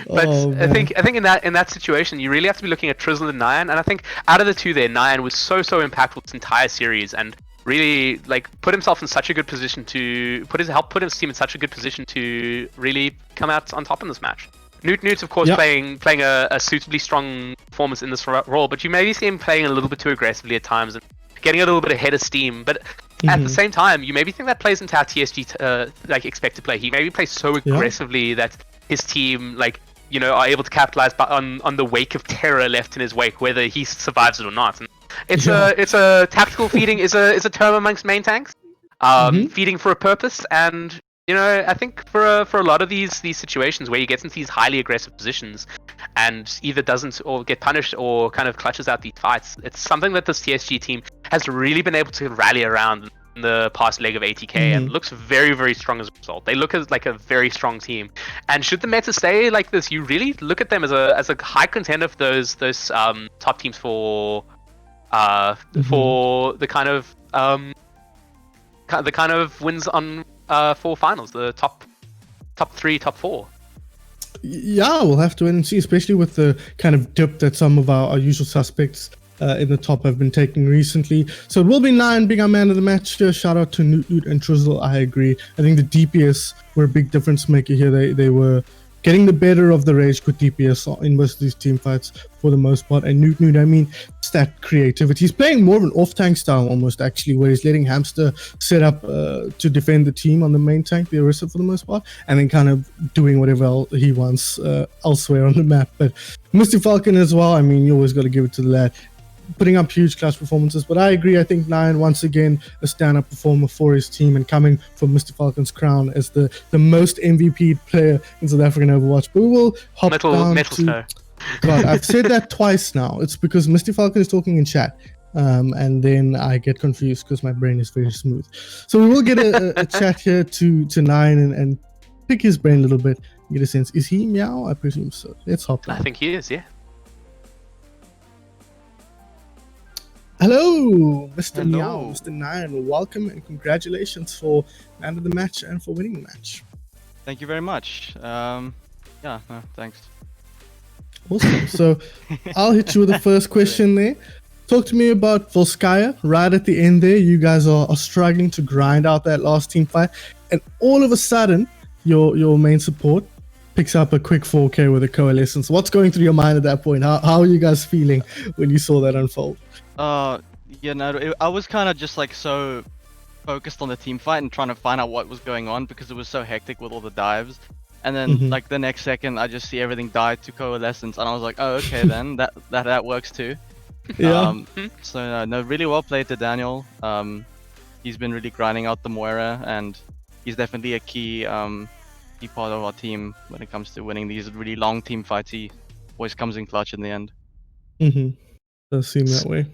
But I think in that situation, you really have to be looking at Trizzle and Nyan, and I think out of the two there, Nyan was so impactful this entire series, and really put himself in such a good position to put his team in such a good position to really come out on top in this match. Newt's of course playing a suitably strong performance in this role, but you maybe see him playing a little bit too aggressively at times and getting a little bit ahead of steam. But at the same time, you maybe think that plays into how TSG expect to play. He maybe plays so aggressively that his team are able to capitalize on the wake of terror left in his wake, whether he survives it or not. And it's a tactical feeding is a term amongst main tanks, feeding for a purpose. And I think for a lot of these situations where he gets into these highly aggressive positions and either doesn't or get punished or kind of clutches out these fights, it's something that this TSG team has really been able to rally around in the past leg of ATK and looks very, very strong as a result. They look as like a very strong team. And should the meta stay like this, you really look at them as a high contender for those top teams for the kind of wins on for finals, the top 3, top 4. Yeah, we'll have to wait and see, especially with the kind of dip that some of our usual suspects in the top have been taking recently. So it will be Nyan being our man of the match here. Shout out to Newt and Trizzle. I agree. I think the DPS were a big difference maker here. They were getting the better of the Rage Quit DPS in most of these team fights for the most part. And Newt, I mean, it's that creativity. He's playing more of an off-tank style almost, actually, where he's letting Hamster set up to defend the team on the main tank, the Orisa for the most part, and then kind of doing whatever he wants elsewhere on the map. But Mr. Falcon as well, I mean, you always got to give it to the lad. putting up huge class performances. But I agree. I think Nine, once again, a stand-up performer for his team and coming from Mr. Falcon's crown as the most MVP player in South African Overwatch. But we will hop down to... Snow. God, I've said that twice now. It's because Mr. Falcon is talking in chat. And then I get confused because my brain is very smooth. So we will get a chat here to Nine and pick his brain a little bit, get a sense. Is he Meow? I presume so. Let's hop down. I think he is, yeah. Hello, Mr. Hello. Meow, Mr. Nine. Welcome and congratulations for man of the match and for winning the match. Thank you very much. Thanks. Awesome. So I'll hit you with the first question there. Talk to me about Volskaya. Right at the end there, you guys are struggling to grind out that last team fight. And all of a sudden, your main support picks up a quick 4K with a Coalescence. What's going through your mind at that point? How are you guys feeling when you saw that unfold? I was kind of just like so focused on the team fight and trying to find out what was going on because it was so hectic with all the dives. And then like the next second, I just see everything die to Coalescence, and I was like, oh, okay, then that works too. Yeah. Really well played to Daniel. He's been really grinding out the Moira, and he's definitely a key part of our team when it comes to winning these really long team fights. He always comes in clutch in the end. Does seem that way.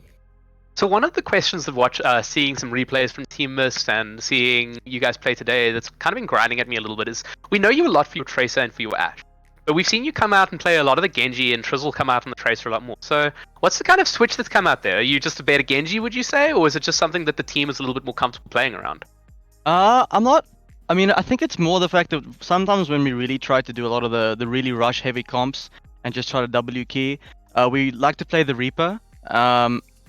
So one of the questions of seeing some replays from TeamMist and seeing you guys play today that's kind of been grinding at me a little bit is, we know you a lot for your Tracer and for your Ashe, but we've seen you come out and play a lot of the Genji and Trizzle come out on the Tracer a lot more. So what's the kind of switch that's come out there? Are you just a better Genji, would you say, or is it just something that the team is a little bit more comfortable playing around? I think it's more the fact that sometimes when we really try to do a lot of the really rush heavy comps and just try to W key, we like to play the Reaper.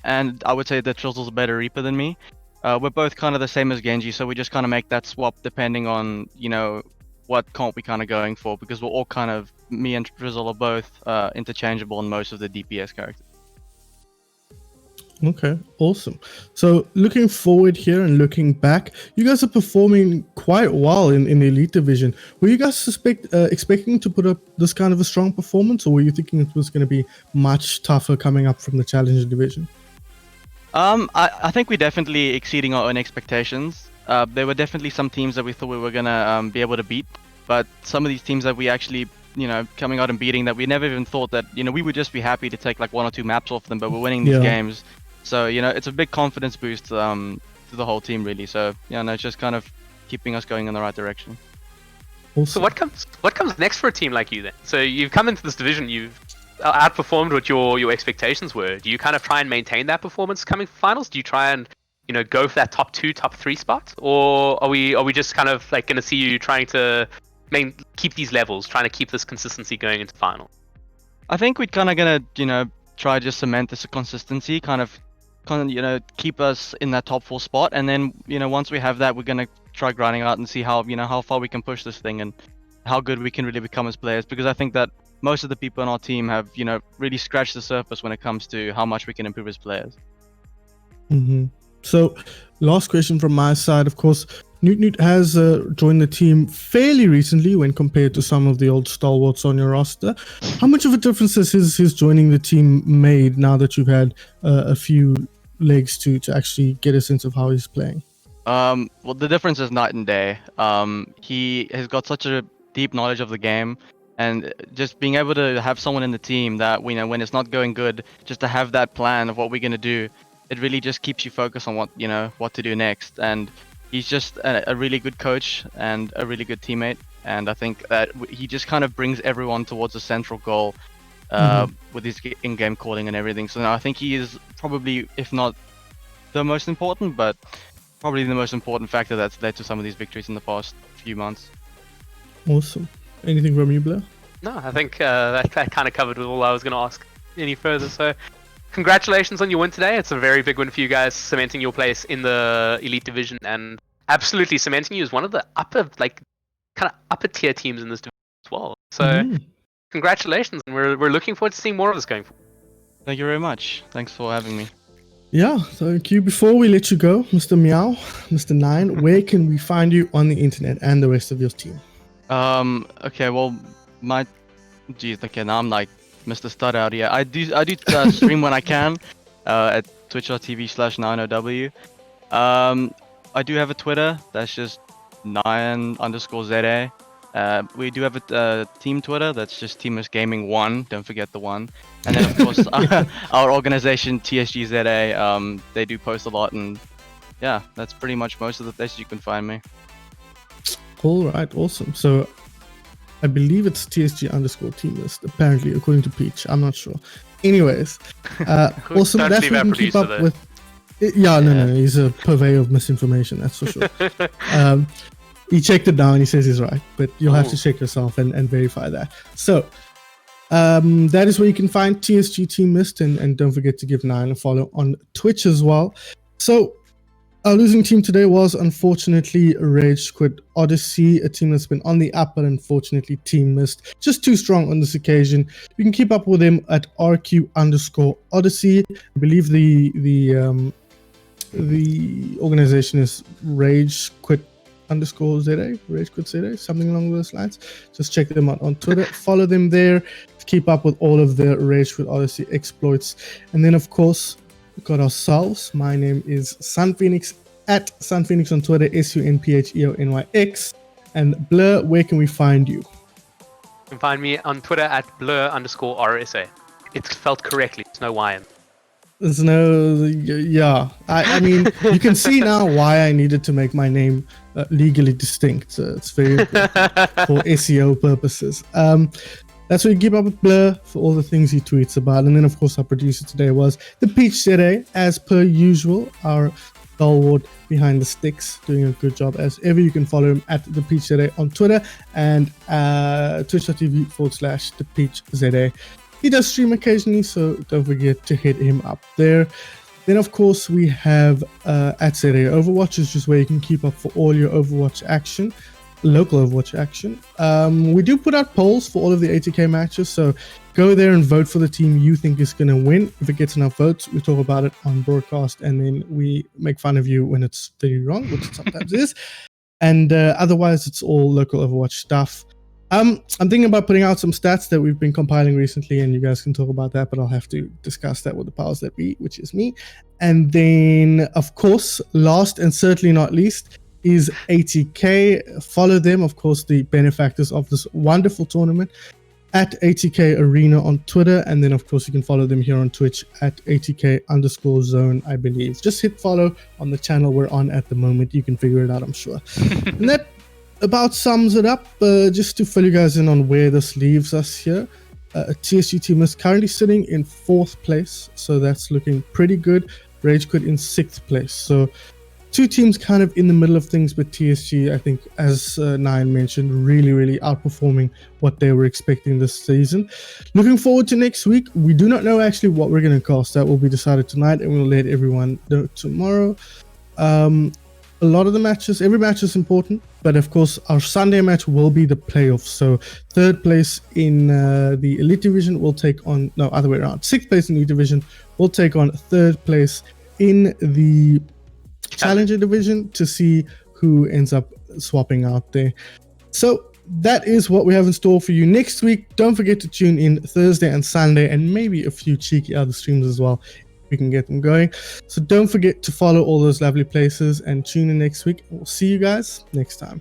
And I would say that Trizzle's a better Reaper than me. We're both kind of the same as Genji, so we just kind of make that swap depending on, what comp we kind of going for, because we're all kind of, me and Trizzle are both interchangeable in most of the DPS characters. Okay, awesome. So looking forward here and looking back, you guys are performing quite well in the Elite Division. Were you guys expecting to put up this kind of a strong performance, or were you thinking it was going to be much tougher coming up from the Challenger Division? I think we're definitely exceeding our own expectations. There were definitely some teams that we thought we were going to be able to beat, but some of these teams that we actually, coming out and beating, that we never even thought that, we would just be happy to take like 1 or 2 maps off them, but we're winning these games. So, it's a big confidence boost to the whole team, really. So, it's just kind of keeping us going in the right direction. Awesome. So what comes next for a team like you then? So you've come into this division, you've outperformed what your expectations were. Do you kind of try and maintain that performance coming for finals? Do you try and go for that top 2, top 3 spot, or are we just kind of like going to see you trying to keep these levels, trying to keep this consistency going into final? I think we're kind of gonna try to cement this consistency, kind of keep us in that top 4 spot, and then once we have that, we're gonna try grinding out and see how how far we can push this thing and how good we can really become as players, because I think that most of the people on our team have really scratched the surface when it comes to how much we can improve as players. So last question from my side, of course, Newt has joined the team fairly recently when compared to some of the old stalwarts on your roster. How much of a difference has his joining the team made now that you've had a few legs to actually get a sense of how he's playing? Well, the difference is night and day. He has got such a deep knowledge of the game, and just being able to have someone in the team that when it's not going good, just to have that plan of what we're going to do, it really just keeps you focused on what to do next. And he's just a really good coach and a really good teammate, and I think that he just kind of brings everyone towards a central goal with his in-game calling and everything. So now I think he is probably, if not the most important, but probably the most important factor that's led to some of these victories in the past few months. Awesome. Anything from you, Blair? No, I think that kind of covered all I was going to ask any further. So congratulations on your win today. It's a very big win for you guys, cementing your place in the Elite Division and absolutely cementing you as one of the upper tier teams in this division as well. So congratulations, and we're looking forward to seeing more of this going forward. Thank you very much. Thanks for having me. Yeah, thank you. Before we let you go, Mr. Meow, Mr. Nine, where can we find you on the internet and the rest of your team? Okay, well, now I'm like Mr. Stud out here. I do stream when I can. at twitch.tv/9OW. I do have a Twitter. That's just 9_ZA. We do have a team Twitter. That's just TeamMist Gaming 1. Don't forget the 1. And then of course our organization TSG ZA. They do post a lot, and yeah, that's pretty much most of the places you can find me. All right, awesome. So I believe it's TSG_TeamMist, apparently, according to Peach. I'm not sure. Anyways, awesome. Don't That's leave what our you can keep producer up there. with. Yeah, no, he's a purveyor of misinformation, that's for sure. He checked it down, he says he's right, but you'll have to check yourself and verify that. So, that is where you can find TSG TeamMist, and don't forget to give Nine a follow on Twitch as well. So, our losing team today was unfortunately Rage Quit Odyssey, a team that's been on the up, but unfortunately TeamMist just too strong on this occasion. You can keep up with them at RQ_Odyssey. I believe the organization is Rage Quit _ZA, Rage Quit ZA, something along those lines. Just check them out on Twitter, follow them there to keep up with all of the Rage Quit Odyssey exploits. And then of course, we've got ourselves. My name is SunPhoenix at SunPhoenix on Twitter, SUNPHEONYX. And Blur, where can we find you? You can find me on Twitter at blur_RSA. It's spelled correctly. There's no Y in. There's no, yeah. I mean, you can see now why I needed to make my name legally distinct. It's very important for SEO purposes. That's where you keep up with Blur for all the things he tweets about. And then, of course, our producer today was the Peach ZA, as per usual, our stalwart behind the sticks, doing a good job as ever. You can follow him at the Peach ZA on Twitter and twitch.tv/the Peach ZA. He does stream occasionally, so don't forget to hit him up there. Then, of course, we have at ZA Overwatch, is just where you can keep up for all your Overwatch action, local Overwatch action. We do put out polls for all of the 80k matches, so go there and vote for the team you think is going to win. If it gets enough votes, we talk about it on broadcast, and then we make fun of you when it's very wrong, which it sometimes is. And otherwise, it's all local Overwatch stuff. I'm thinking about putting out some stats that we've been compiling recently, and you guys can talk about that, but I'll have to discuss that with the powers that be, which is me. And then, of course, last and certainly not least, is 80k. Follow them, of course, the benefactors of this wonderful tournament, at 80k Arena on Twitter. And then, of course, you can follow them here on Twitch at 80k_zone, I believe. Just hit follow on the channel we're on at the moment. You can figure it out, I'm sure. And that about sums it up. Just to fill you guys in on where this leaves us here. TSG team is currently sitting in 4th place, so that's looking pretty good. Rage Quit in 6th place. So two teams kind of in the middle of things, but TSG, I think, as Nine mentioned, really outperforming what they were expecting this season. Looking forward to next week. We do not know actually what we're going to cast. That will be decided tonight, and we'll let everyone know tomorrow. A lot of the matches, every match is important, but of course our Sunday match will be the playoffs. So 3rd place in the Elite Division will take on, no, other way around. 6th place in the Elite Division will take on 3rd place in the Challenger Division to see who ends up swapping out there. So that is what we have in store for you next week. Don't forget to tune in Thursday and Sunday, and maybe a few cheeky other streams as well. We can get them going. So don't forget to follow all those lovely places and tune in next week. We'll see you guys next time.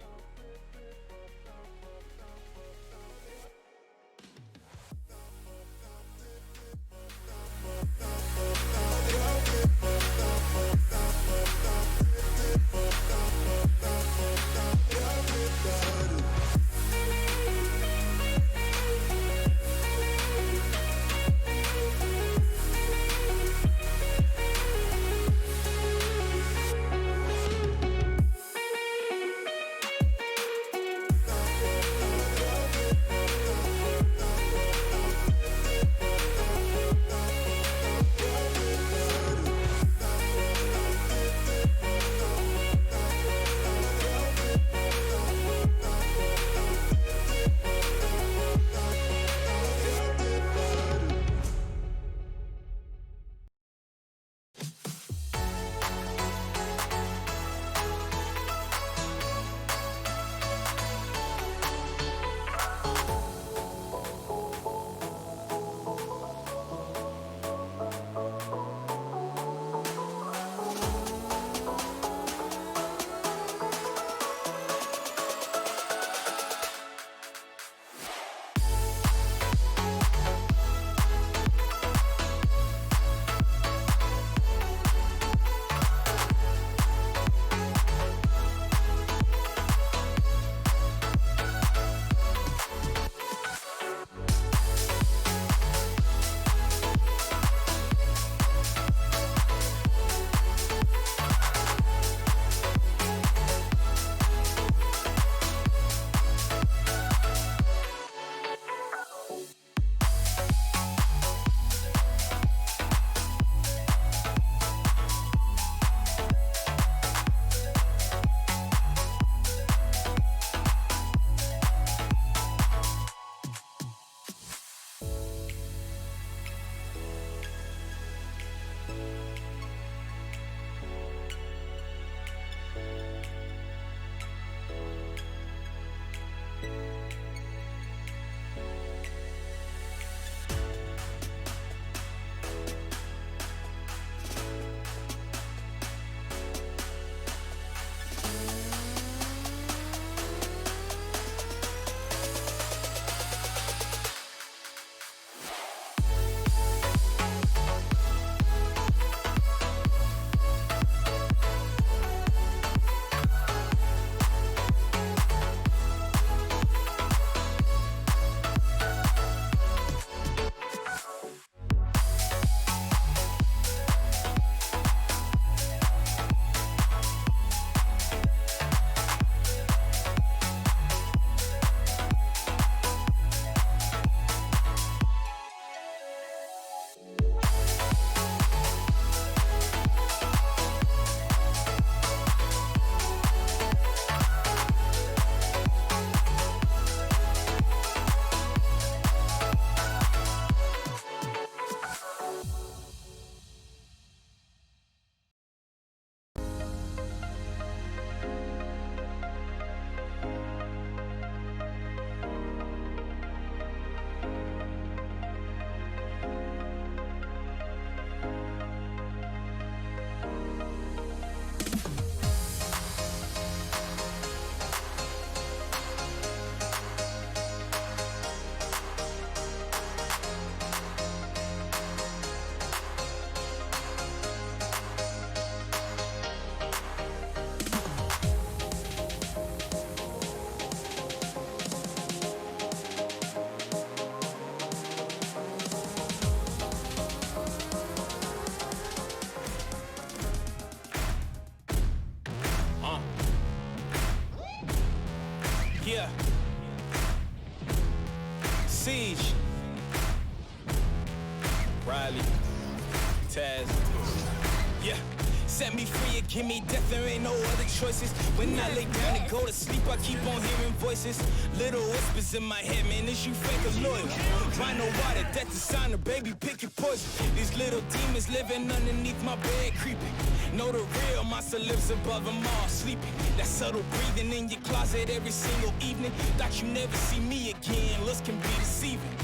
siege. Riley, Taz, yeah. Set me free and give me death, there ain't no other choices. When I lay down and go to sleep, I keep on hearing voices. Little whispers in my head, man, is you fake or loyal? Find no water, death is sign, baby, pick your poison. These little demons living underneath my bed, creeping. Know the real monster lives above them all, sleeping. That subtle breathing in your closet every single evening. Thought you never see me again, looks can be deceiving.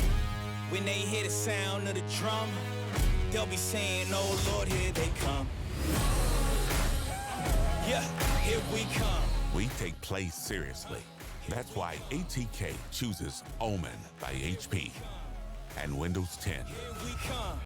When they hear the sound of the drum, they'll be saying, oh Lord, here they come. Yeah, here we come. We take play seriously. That's why ATK chooses Omen by HP and Windows 10. Here we come.